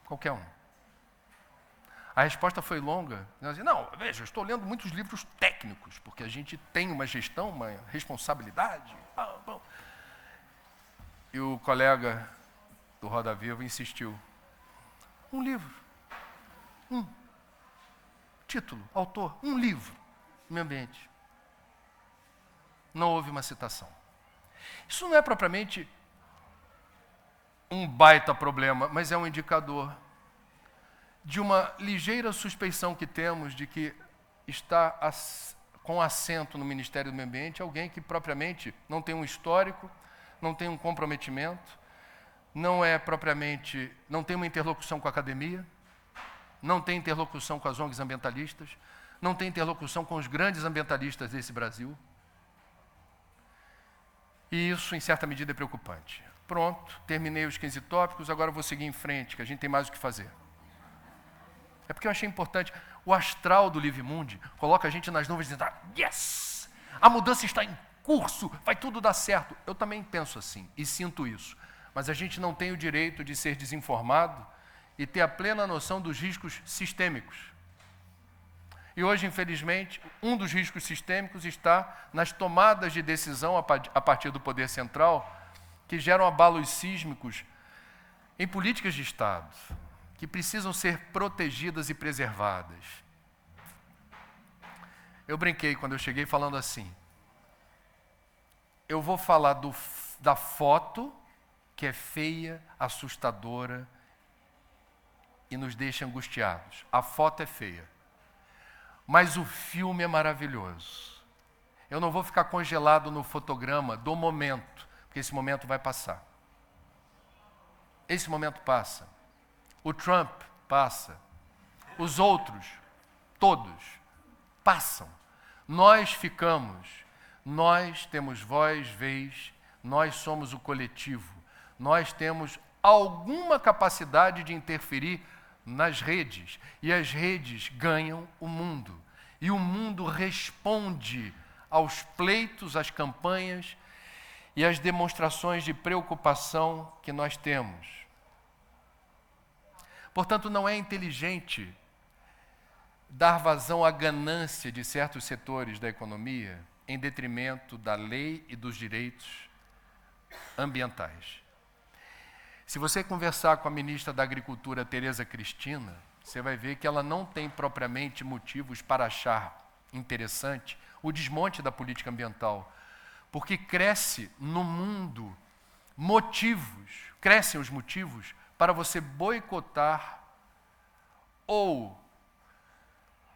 Qualquer um. A resposta foi longa. Não, veja, eu estou lendo muitos livros técnicos, porque a gente tem uma gestão, uma responsabilidade. E o colega do Roda Viva insistiu. Um livro. Título, autor, um livro. Meio ambiente. Não houve uma citação. Isso não é propriamente um baita problema, mas é um indicador de uma ligeira suspeição que temos de que está com assento no Ministério do Meio Ambiente alguém que propriamente não tem um histórico, não tem um comprometimento, não tem uma interlocução com a academia, não tem interlocução com as ONGs ambientalistas, não tem interlocução com os grandes ambientalistas desse Brasil. E isso, em certa medida, é preocupante. Pronto, terminei os 15 tópicos, agora vou seguir em frente, que a gente tem mais o que fazer. É porque eu achei importante. O astral do Livre Mundi coloca a gente nas nuvens dizendo, yes! A mudança está em curso, vai tudo dar certo. Eu também penso assim e sinto isso. Mas a gente não tem o direito de ser desinformado e ter a plena noção dos riscos sistêmicos. E hoje, infelizmente, um dos riscos sistêmicos está nas tomadas de decisão a partir do poder central, que geram abalos sísmicos em políticas de Estado, que precisam ser protegidas e preservadas. Eu brinquei quando eu cheguei falando assim, eu vou falar da foto que é feia, assustadora e nos deixa angustiados. A foto é feia. Mas o filme é maravilhoso. Eu não vou ficar congelado no fotograma do momento, porque esse momento vai passar. Esse momento passa. O Trump passa. Os outros, todos, passam. Nós ficamos. Nós temos voz, vez, nós somos o coletivo. Nós temos alguma capacidade de interferir nas redes, e as redes ganham o mundo. E o mundo responde aos pleitos, às campanhas e às demonstrações de preocupação que nós temos. Portanto, não é inteligente dar vazão à ganância de certos setores da economia em detrimento da lei e dos direitos ambientais. Se você conversar com a ministra da Agricultura, Tereza Cristina, você vai ver que ela não tem propriamente motivos para achar interessante o desmonte da política ambiental, porque crescem os motivos para você boicotar ou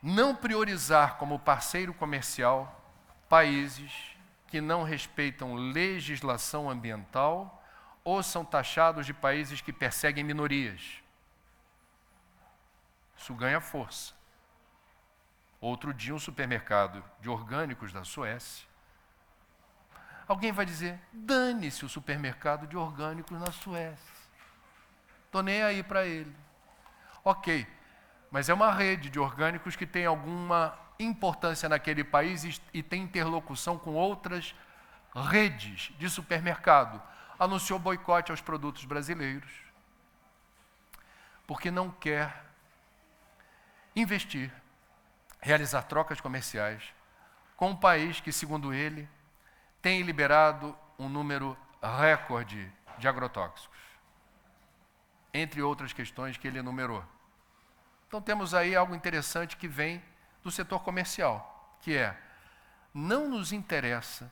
não priorizar como parceiro comercial países que não respeitam legislação ambiental ou são taxados de países que perseguem minorias. Isso ganha força. Outro dia, um supermercado de orgânicos da Suécia. Alguém vai dizer, dane-se o supermercado de orgânicos na Suécia. Estou nem aí para ele. Ok, mas é uma rede de orgânicos que tem alguma importância naquele país e tem interlocução com outras redes de supermercado. Anunciou boicote aos produtos brasileiros, porque não quer investir, realizar trocas comerciais com um país que, segundo ele, tem liberado um número recorde de agrotóxicos, entre outras questões que ele enumerou. Então temos aí algo interessante que vem do setor comercial, que é, não nos interessa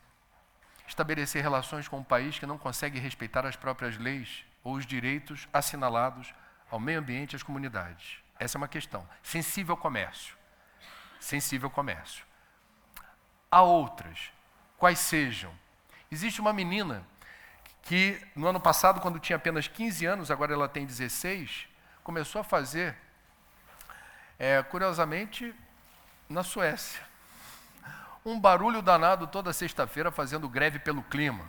estabelecer relações com um país que não consegue respeitar as próprias leis ou os direitos assinalados ao meio ambiente e às comunidades. Essa é uma questão. Sensível ao comércio. Sensível ao comércio. Há outras, quais sejam. Existe uma menina que, no ano passado, quando tinha apenas 15 anos, agora ela tem 16, começou a fazer, curiosamente, na Suécia. um barulho danado toda sexta-feira fazendo greve pelo clima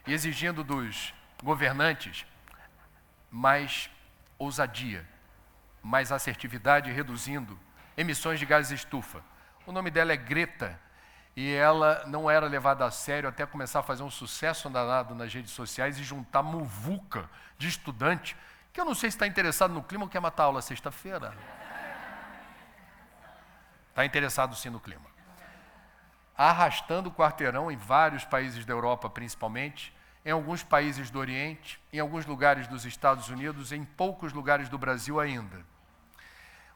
e exigindo dos governantes mais ousadia, mais assertividade, reduzindo emissões de gases estufa. O nome dela é Greta e ela não era levada a sério até começar a fazer um sucesso danado nas redes sociais e juntar muvuca de estudante, que eu não sei se está interessado no clima ou quer matar a aula sexta-feira. Está interessado sim no clima. Arrastando o quarteirão em vários países da Europa, principalmente, em alguns países do Oriente, em alguns lugares dos Estados Unidos, em poucos lugares do Brasil ainda.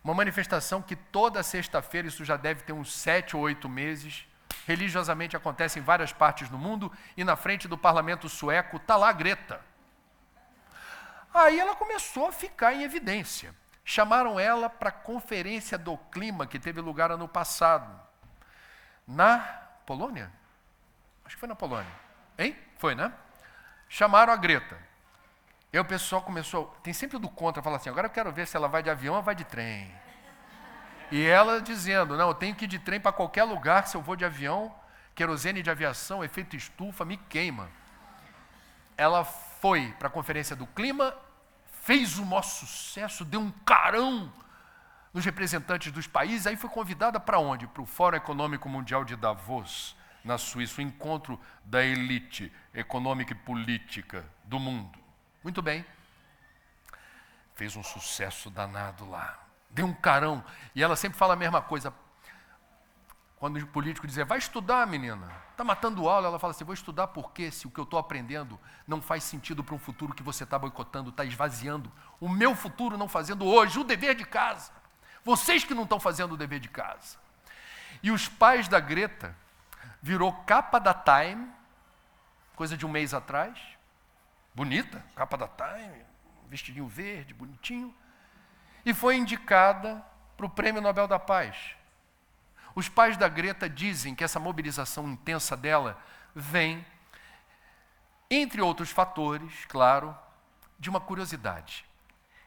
Uma manifestação que toda sexta-feira, isso já deve ter uns 7 ou 8 meses, religiosamente acontece em várias partes do mundo, e na frente do parlamento sueco está lá a Greta. Aí ela começou a ficar em evidência. Chamaram ela para a Conferência do Clima, que teve lugar ano passado, na Polônia? Acho que foi na Polônia. Hein? Foi, né? Chamaram a Greta. E aí o pessoal começou, tem sempre o do contra, fala assim, agora eu quero ver se ela vai de avião ou vai de trem. E ela dizendo, não, eu tenho que ir de trem para qualquer lugar, se eu vou de avião, querosene de aviação, efeito estufa, me queima. Ela foi para a Conferência do Clima, fez o maior sucesso, deu um carão nos representantes dos países, aí foi convidada para onde? Para o Fórum Econômico Mundial de Davos, na Suíça, o encontro da elite econômica e política do mundo. Muito bem. Fez um sucesso danado lá. Deu um carão. E ela sempre fala a mesma coisa. Quando o político diz, vai estudar, menina. Está matando aula. Ela fala assim, vou estudar porque se o que eu estou aprendendo não faz sentido para um futuro que você está boicotando, está esvaziando. O meu futuro não fazendo hoje o dever de casa. Vocês que não estão fazendo o dever de casa. E os pais da Greta virou capa da Time, coisa de um mês atrás. Bonita, capa da Time, vestidinho verde, bonitinho. E foi indicada para o Prêmio Nobel da Paz. Os pais da Greta dizem que essa mobilização intensa dela vem, entre outros fatores, claro, de uma curiosidade.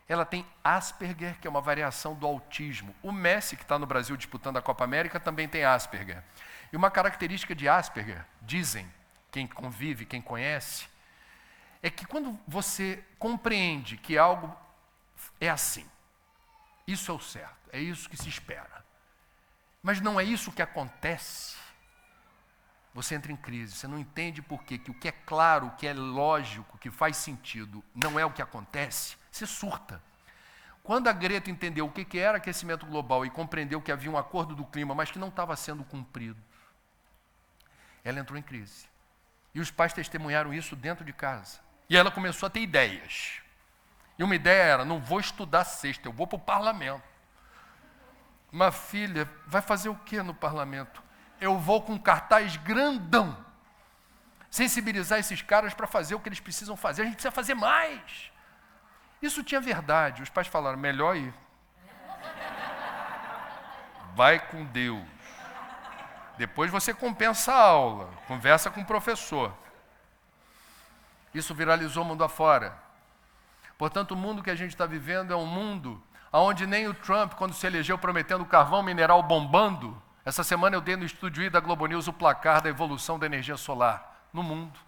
Ela tem Asperger, que é uma variação do autismo. O Messi, que está no Brasil disputando a Copa América, também tem Asperger. E uma característica de Asperger, dizem quem convive, quem conhece, é que quando você compreende que algo é assim, isso é o certo, é isso que se espera, mas não é isso que acontece, você entra em crise, você não entende por quê, que o que é claro, o que é lógico, o que faz sentido, não é o que acontece, você surta. Quando a Greta entendeu o que era aquecimento global e compreendeu que havia um acordo do clima, mas que não estava sendo cumprido, ela entrou em crise. E os pais testemunharam isso dentro de casa. E ela começou a ter ideias. E uma ideia era, não vou estudar sexta, eu vou para o parlamento. Uma filha, vai fazer o que no parlamento? Eu vou com um cartaz grandão. Sensibilizar esses caras para fazer o que eles precisam fazer. A gente precisa fazer mais. Isso tinha verdade. Os pais falaram, melhor ir. Vai com Deus. Depois você compensa a aula. Conversa com o professor. Isso viralizou mundo afora. Portanto, o mundo que a gente está vivendo é um mundo onde nem o Trump, quando se elegeu prometendo carvão mineral bombando, essa semana eu dei no Estúdio I da Globo News o placar da evolução da energia solar no mundo.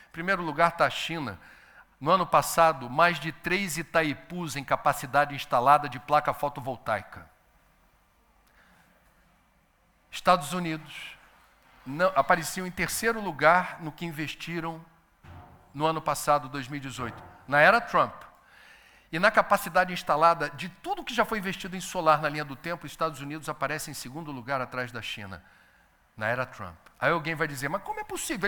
Em primeiro lugar está a China. No ano passado, mais de 3 Itaipus em capacidade instalada de placa fotovoltaica. Estados Unidos apareciam em terceiro lugar no que investiram no ano passado, 2018, na era Trump. E na capacidade instalada de tudo que já foi investido em solar na linha do tempo, os Estados Unidos aparecem em segundo lugar atrás da China, na era Trump. Aí alguém vai dizer, mas como é possível?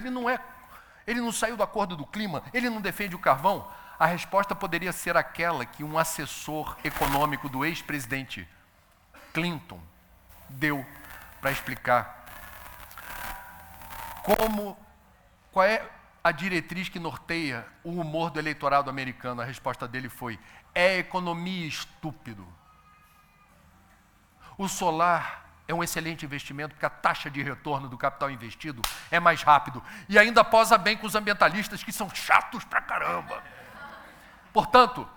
Ele não saiu do acordo do clima, ele não defende o carvão? A resposta poderia ser aquela que um assessor econômico do ex-presidente Clinton deu para explicar qual é a diretriz que norteia o humor do eleitorado americano. A resposta dele foi, é economia, estúpido. O solar é um excelente investimento, porque a taxa de retorno do capital investido é mais rápido. E ainda posa bem com os ambientalistas, que são chatos pra caramba. Portanto,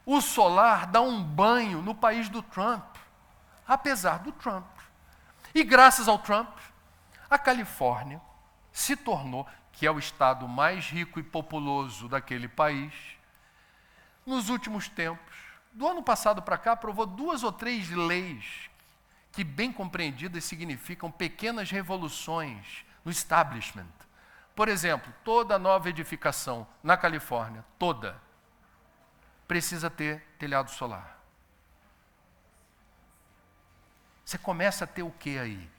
o solar dá um banho no país do Trump, apesar do Trump. E graças ao Trump, A Califórnia se tornou, que é o estado mais rico e populoso daquele país, nos últimos tempos, do ano passado para cá, aprovou 2 ou 3 leis que, bem compreendidas, significam pequenas revoluções no establishment. Por exemplo, toda nova edificação na Califórnia, toda, precisa ter telhado solar. Você começa a ter o que aí?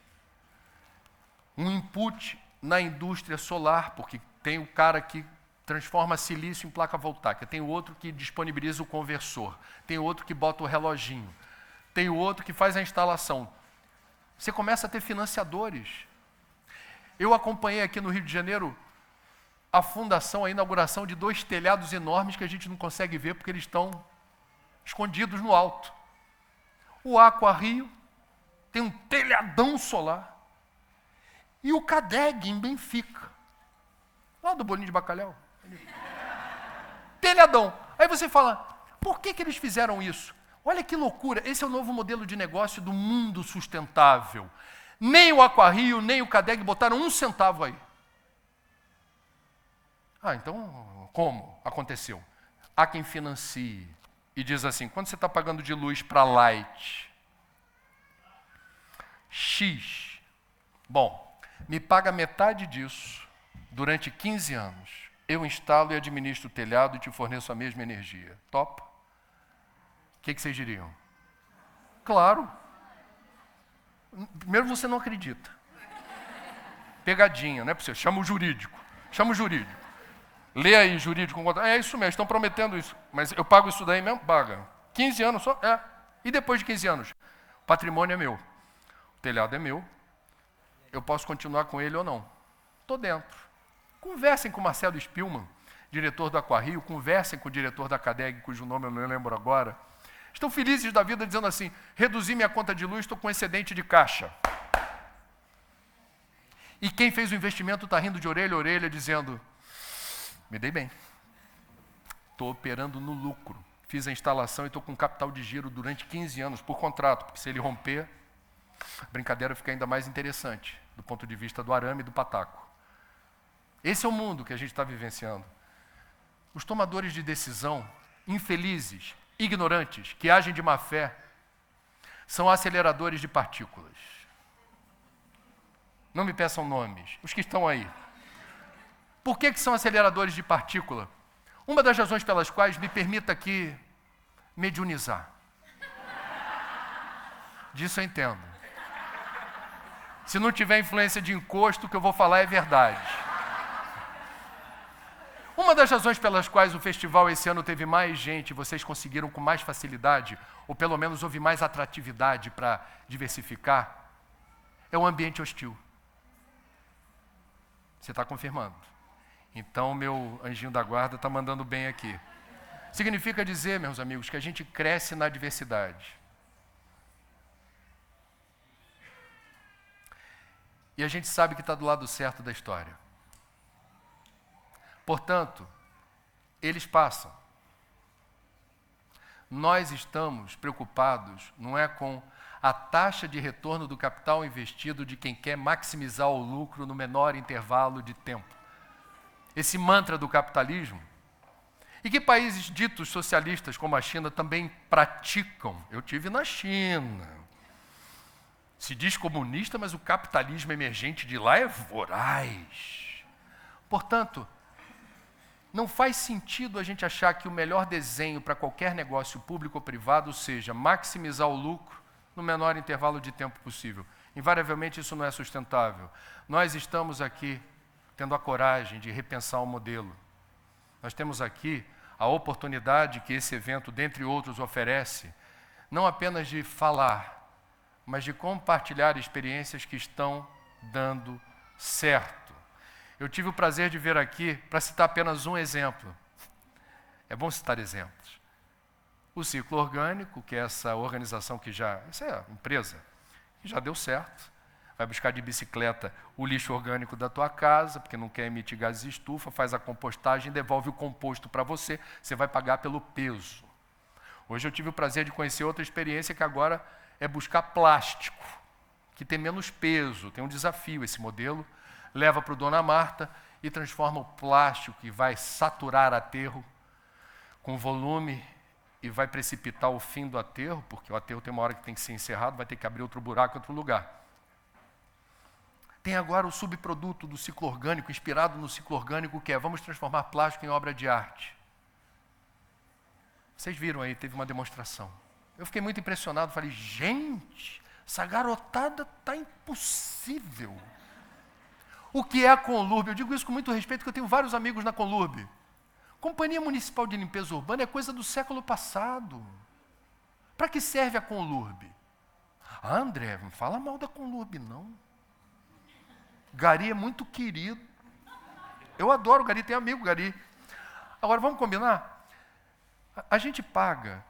Um input na indústria solar, porque tem o cara que transforma silício em placa voltaica, tem o outro que disponibiliza o conversor, tem o outro que bota o reloginho, tem o outro que faz a instalação. Você começa a ter financiadores. Eu acompanhei aqui no Rio de Janeiro a fundação, a inauguração de 2 telhados enormes que a gente não consegue ver porque eles estão escondidos no alto. O Aqua Rio tem um telhadão solar. E o CADEG em Benfica, lá do Bolinho de Bacalhau. Telhadão. Aí você fala, por que eles fizeram isso? Olha que loucura, esse é o novo modelo de negócio do mundo sustentável. Nem o Aqua Rio, nem o CADEG botaram 1 centavo aí. Então, como aconteceu? Há quem financie e diz assim, quando você está pagando de luz para Light, X, bom, me paga metade disso durante 15 anos. Eu instalo e administro o telhado e te forneço a mesma energia. Top? O que vocês diriam? Claro. Primeiro, você não acredita. Pegadinha, não é possível. Chama o jurídico. Chama o jurídico. Lê aí, jurídico. É isso mesmo, estão prometendo isso. Mas eu pago isso daí mesmo? Paga. 15 anos só? É. E depois de 15 anos? O patrimônio é meu. O telhado é meu. Eu posso continuar com ele ou não. Estou dentro. Conversem com o Marcelo Spillman, diretor do Aqua Rio, conversem com o diretor da CADEG, cujo nome eu não lembro agora. Estão felizes da vida dizendo assim, reduzi minha conta de luz, estou com excedente de caixa. E quem fez o investimento está rindo de orelha a orelha, dizendo, me dei bem. Estou operando no lucro. Fiz a instalação e estou com capital de giro durante 15 anos, por contrato, porque se ele romper, a brincadeira fica ainda mais interessante, do ponto de vista do arame e do pataco. Esse é o mundo que a gente está vivenciando. Os tomadores de decisão, infelizes, ignorantes, que agem de má fé, são aceleradores de partículas. Não me peçam nomes, os que estão aí. Por que são aceleradores de partícula? Uma das razões pelas quais me permita aqui mediunizar. Disso eu entendo. Se não tiver influência de encosto, o que eu vou falar é verdade. Uma das razões pelas quais o festival esse ano teve mais gente, vocês conseguiram com mais facilidade, ou pelo menos houve mais atratividade para diversificar, é o ambiente hostil. Você está confirmando. Então, meu anjinho da guarda está mandando bem aqui. Significa dizer, meus amigos, que a gente cresce na diversidade. E a gente sabe que está do lado certo da história. Portanto, eles passam. Nós estamos preocupados, não é com a taxa de retorno do capital investido de quem quer maximizar o lucro no menor intervalo de tempo. Esse mantra do capitalismo, e que países ditos socialistas como a China também praticam. Eu tive na China. Se diz comunista, mas o capitalismo emergente de lá é voraz. Portanto, não faz sentido a gente achar que o melhor desenho para qualquer negócio público ou privado seja maximizar o lucro no menor intervalo de tempo possível. Invariavelmente isso não é sustentável. Nós estamos aqui tendo a coragem de repensar o modelo. Nós temos aqui a oportunidade que esse evento, dentre outros, oferece, não apenas de falar, mas de compartilhar experiências que estão dando certo. Eu tive o prazer de ver aqui, para citar apenas um exemplo. É bom citar exemplos. O Ciclo Orgânico, que é essa organização que essa é a empresa, que já deu certo. Vai buscar de bicicleta o lixo orgânico da tua casa, porque não quer emitir gases de estufa, faz a compostagem, devolve o composto para você, você vai pagar pelo peso. Hoje eu tive o prazer de conhecer outra experiência que agora é buscar plástico, que tem menos peso, tem um desafio esse modelo, leva para o Dona Marta e transforma o plástico que vai saturar aterro com volume e vai precipitar o fim do aterro, porque o aterro tem uma hora que tem que ser encerrado, vai ter que abrir outro buraco em outro lugar. Tem agora o subproduto do ciclo orgânico, inspirado no ciclo orgânico, que é vamos transformar plástico em obra de arte. Vocês viram aí, teve uma demonstração. Eu fiquei muito impressionado, falei, gente, essa garotada está impossível. O que é a Conlurb? Eu digo isso com muito respeito, porque eu tenho vários amigos na Conlurb. Companhia Municipal de Limpeza Urbana é coisa do século passado. Para que serve a Conlurb? Ah, André, não fala mal da Conlurb, não. Gari é muito querido. Eu adoro o Gari, tenho amigo Gari. Agora, vamos combinar? A gente paga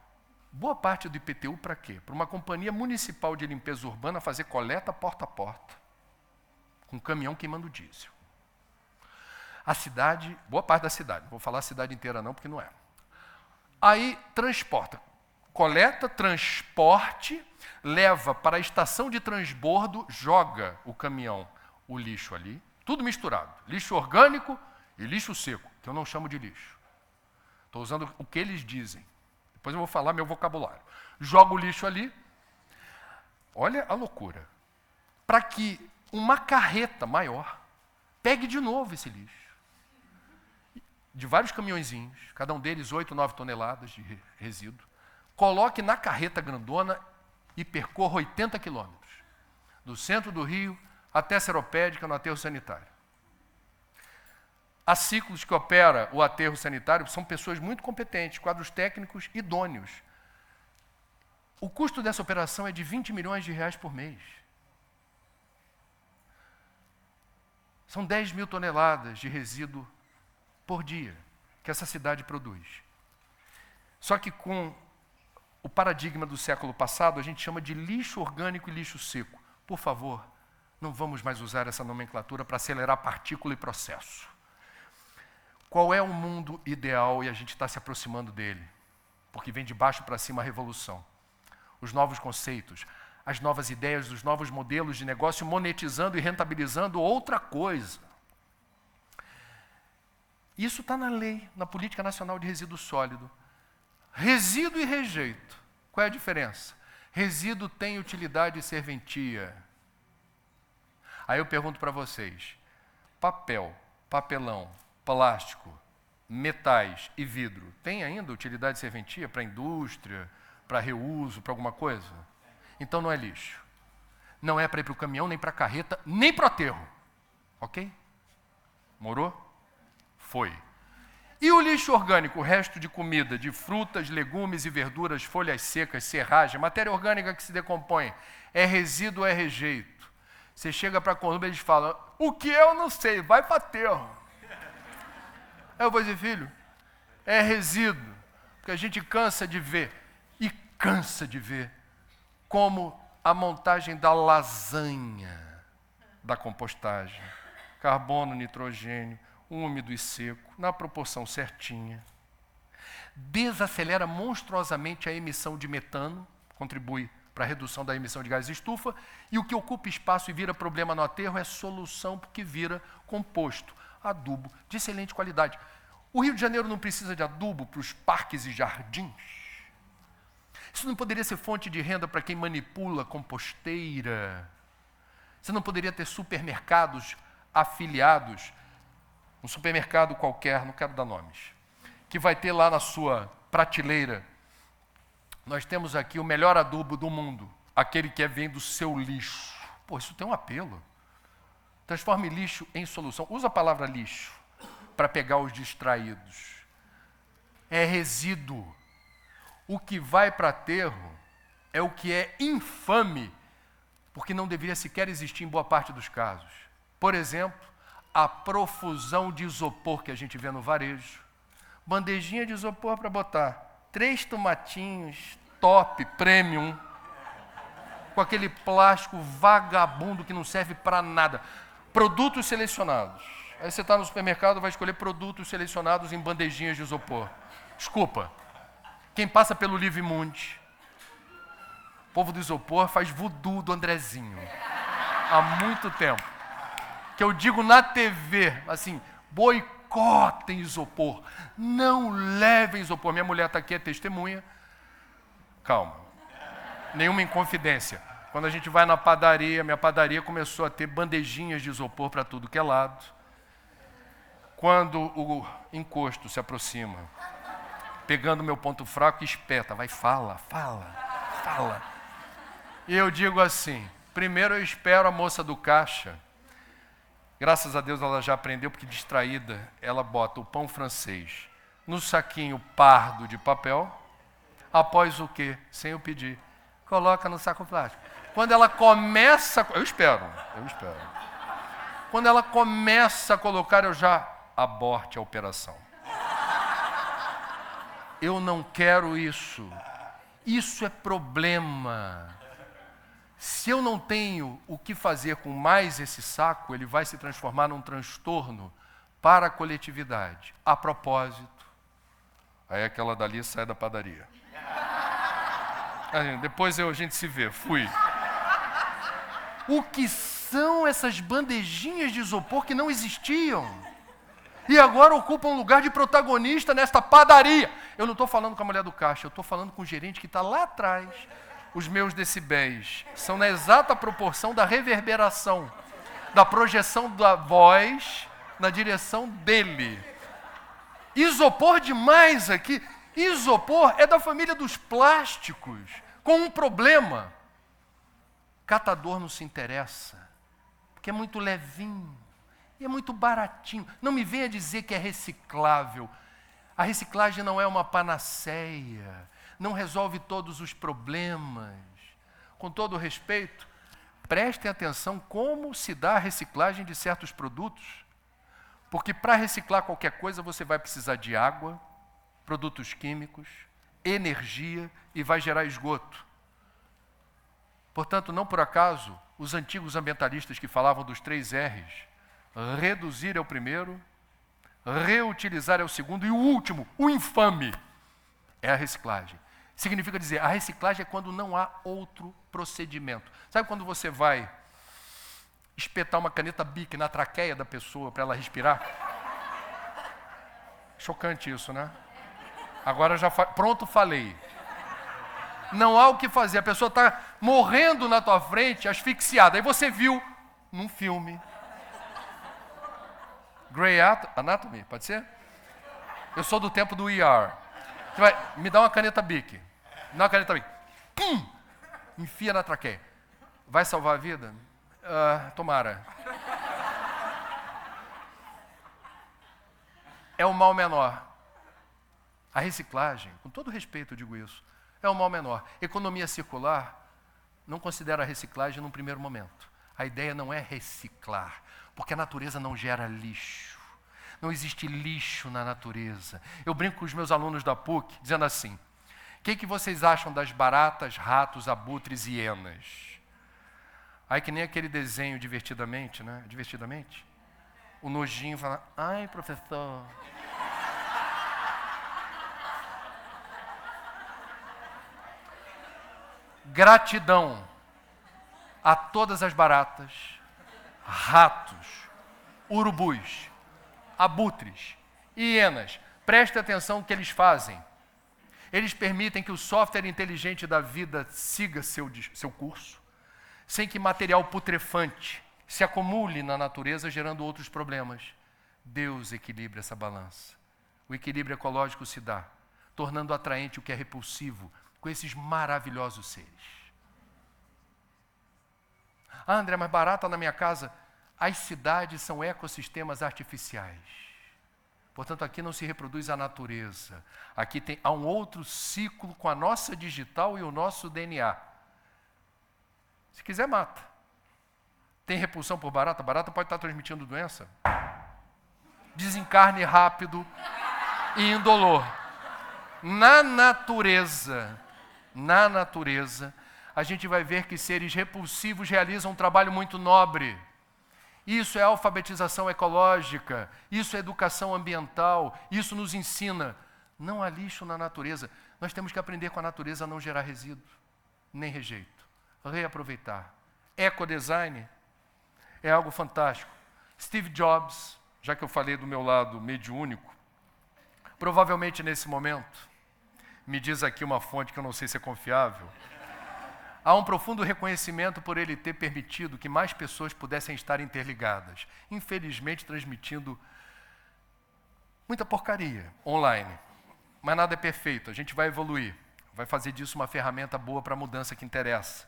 boa parte do IPTU para quê? Para uma companhia municipal de limpeza urbana fazer coleta porta a porta, com caminhão queimando diesel. A cidade, boa parte da cidade, não vou falar a cidade inteira não, porque não é. Aí transporta, coleta, transporte, leva para a estação de transbordo, joga o caminhão, o lixo ali, tudo misturado, lixo orgânico e lixo seco, que eu não chamo de lixo. Estou usando o que eles dizem. Depois eu vou falar meu vocabulário. Joga o lixo ali. Olha a loucura. Para que uma carreta maior pegue de novo esse lixo. De vários caminhõezinhos, cada um deles 8, 9 toneladas de resíduo. Coloque na carreta grandona e percorra 80 quilômetros. Do centro do Rio até a Seropédica, no aterro sanitário. A Ciclos, que opera o aterro sanitário, são pessoas muito competentes, quadros técnicos idôneos. O custo dessa operação é de 20 milhões de reais por mês. São 10 mil toneladas de resíduo por dia que essa cidade produz. Só que com o paradigma do século passado, a gente chama de lixo orgânico e lixo seco. Por favor, não vamos mais usar essa nomenclatura para acelerar partícula e processo. Qual é o mundo ideal e a gente está se aproximando dele? Porque vem de baixo para cima a revolução. Os novos conceitos, as novas ideias, os novos modelos de negócio monetizando e rentabilizando outra coisa. Isso está na lei, na Política Nacional de Resíduo Sólido. Resíduo e rejeito. Qual é a diferença? Resíduo tem utilidade e serventia. Aí eu pergunto para vocês, papel, papelão, plástico, metais e vidro, tem ainda utilidade e serventia para a indústria, para reuso, para alguma coisa? Então não é lixo. Não é para ir para o caminhão, nem para a carreta, nem para o aterro. Ok? Morou? Foi. E o lixo orgânico, o resto de comida, de frutas, legumes e verduras, folhas secas, serragem, matéria orgânica que se decompõe, é resíduo ou é rejeito? Você chega para a Conlurb e eles falam, o que eu não sei, vai para aterro. Eu vou dizer, filho, é resíduo, porque a gente cansa de ver como a montagem da lasanha da compostagem, carbono, nitrogênio, úmido e seco, na proporção certinha, desacelera monstruosamente a emissão de metano, contribui para a redução da emissão de gases de estufa, e o que ocupa espaço e vira problema no aterro é solução, porque vira composto, adubo de excelente qualidade. O Rio de Janeiro não precisa de adubo para os parques e jardins? Isso não poderia ser fonte de renda para quem manipula composteira? Você não poderia ter supermercados afiliados, um supermercado qualquer, não quero dar nomes, que vai ter lá na sua prateleira, nós temos aqui o melhor adubo do mundo, aquele que vem do seu lixo. Pô, isso tem um apelo. Transforme lixo em solução. Usa a palavra lixo para pegar os distraídos. É resíduo. O que vai para aterro é o que é infame, porque não deveria sequer existir em boa parte dos casos. Por exemplo, a profusão de isopor que a gente vê no varejo. Bandejinha de isopor para botar 3 tomatinhos, top, premium, com aquele plástico vagabundo que não serve para nada. Produtos selecionados. Aí você está no supermercado, vai escolher produtos selecionados em bandejinhas de isopor. Desculpa, quem passa pelo Livre Mundi, o povo do isopor faz voodoo do Andrezinho. há muito tempo. Que eu digo na TV, assim, boicotem isopor. Não levem isopor. Minha mulher está aqui, é testemunha. Calma. Nenhuma inconfidência. Quando a gente vai na padaria, minha padaria começou a ter bandejinhas de isopor para tudo que é lado. Quando o encosto se aproxima, pegando meu ponto fraco, espeta. Vai, fala. E eu digo assim, primeiro eu espero a moça do caixa. Graças a Deus ela já aprendeu, porque distraída, ela bota o pão francês no saquinho pardo de papel, após o quê? Sem eu pedir. Coloca no saco plástico. Quando ela começa... Eu espero. Quando ela começa a colocar, eu já aborte a operação. Eu não quero isso. Isso é problema. Se eu não tenho o que fazer com mais esse saco, ele vai se transformar num transtorno para a coletividade. A propósito, aí aquela dali sai da padaria. Depois a gente se vê. Fui. O que são essas bandejinhas de isopor que não existiam? E agora ocupam um lugar de protagonista nesta padaria. Eu não estou falando com a mulher do caixa, eu estou falando com o gerente que está lá atrás. Os meus decibéis são na exata proporção da reverberação, da projeção da voz na direção dele. Isopor demais aqui. Isopor é da família dos plásticos, com um problema. Catador não se interessa, porque é muito levinho e é muito baratinho. Não me venha dizer que é reciclável. A reciclagem não é uma panaceia, não resolve todos os problemas. Com todo respeito, prestem atenção como se dá a reciclagem de certos produtos, porque para reciclar qualquer coisa você vai precisar de água, produtos químicos, energia e vai gerar esgoto. Portanto, não por acaso, os antigos ambientalistas que falavam dos 3 R's, reduzir é o primeiro, reutilizar é o segundo e o último, o infame, é a reciclagem. Significa dizer, a reciclagem é quando não há outro procedimento. Sabe quando você vai espetar uma caneta Bic na traqueia da pessoa para ela respirar? Chocante isso, né? Agora já pronto, falei. Não há o que fazer, a pessoa está morrendo na tua frente, asfixiada. Aí você viu num filme. Grey Anatomy, pode ser? Eu sou do tempo do ER. Você vai, me dá uma caneta Bic. Me dá uma caneta Bic. Enfia na traqueia. Vai salvar a vida? Tomara. É o mal menor. A reciclagem, com todo respeito eu digo isso, é o mal menor. Economia circular não considera a reciclagem num primeiro momento. A ideia não é reciclar, porque a natureza não gera lixo. Não existe lixo na natureza. Eu brinco com os meus alunos da PUC, dizendo assim, o que vocês acham das baratas, ratos, abutres e hienas? Aí que nem aquele desenho Divertidamente, né? Divertidamente? O nojinho fala, ai, professor... Gratidão a todas as baratas, ratos, urubus, abutres e hienas. Preste atenção no que eles fazem. Eles permitem que o software inteligente da vida siga seu curso, sem que material putrefante se acumule na natureza, gerando outros problemas. Deus equilibra essa balança. O equilíbrio ecológico se dá, tornando atraente o que é repulsivo, com esses maravilhosos seres. André, mas barata na minha casa? As cidades são ecossistemas artificiais. Portanto, aqui não se reproduz a natureza. Aqui há um outro ciclo com a nossa digital e o nosso DNA. Se quiser, mata. Tem repulsão por barata? Barata pode estar transmitindo doença. Desencarne rápido e indolor. Na natureza, a gente vai ver que seres repulsivos realizam um trabalho muito nobre. Isso é alfabetização ecológica, isso é educação ambiental, isso nos ensina. Não há lixo na natureza. Nós temos que aprender com a natureza a não gerar resíduo, nem rejeito. Reaproveitar. Ecodesign é algo fantástico. Steve Jobs, já que eu falei do meu lado mediúnico, provavelmente nesse momento, me diz aqui uma fonte que eu não sei se é confiável, há um profundo reconhecimento por ele ter permitido que mais pessoas pudessem estar interligadas, infelizmente transmitindo muita porcaria online. Mas nada é perfeito, a gente vai evoluir, vai fazer disso uma ferramenta boa para a mudança que interessa.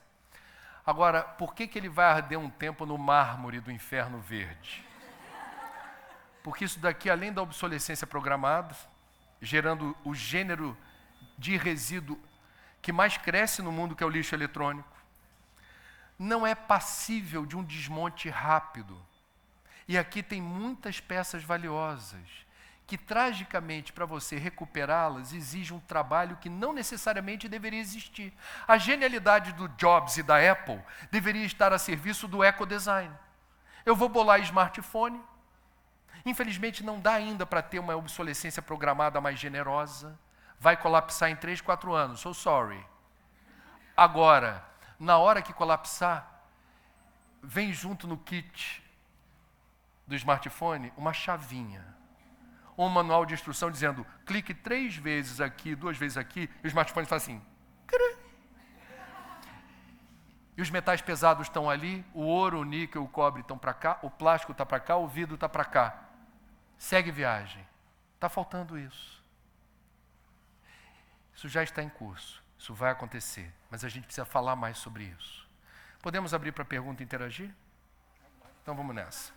Agora, por que ele vai arder um tempo no mármore do inferno verde? Porque isso daqui, além da obsolescência programada, gerando o gênero de resíduo que mais cresce no mundo, que é o lixo eletrônico, não é passível de um desmonte rápido. E aqui tem muitas peças valiosas, que tragicamente, para você recuperá-las, exige um trabalho que não necessariamente deveria existir. A genialidade do Jobs e da Apple deveria estar a serviço do ecodesign. Eu vou bolar smartphone, infelizmente não dá ainda para ter uma obsolescência programada mais generosa, vai colapsar em 3, 4 anos, so sorry. Agora, na hora que colapsar, vem junto no kit do smartphone uma chavinha, um manual de instrução dizendo, clique 3 vezes aqui, 2 vezes aqui, e o smartphone faz assim. E os metais pesados estão ali, o ouro, o níquel, o cobre estão para cá, o plástico está para cá, o vidro está para cá. Segue viagem. Está faltando isso. Isso já está em curso, isso vai acontecer, mas a gente precisa falar mais sobre isso. Podemos abrir para pergunta e interagir? Então vamos nessa.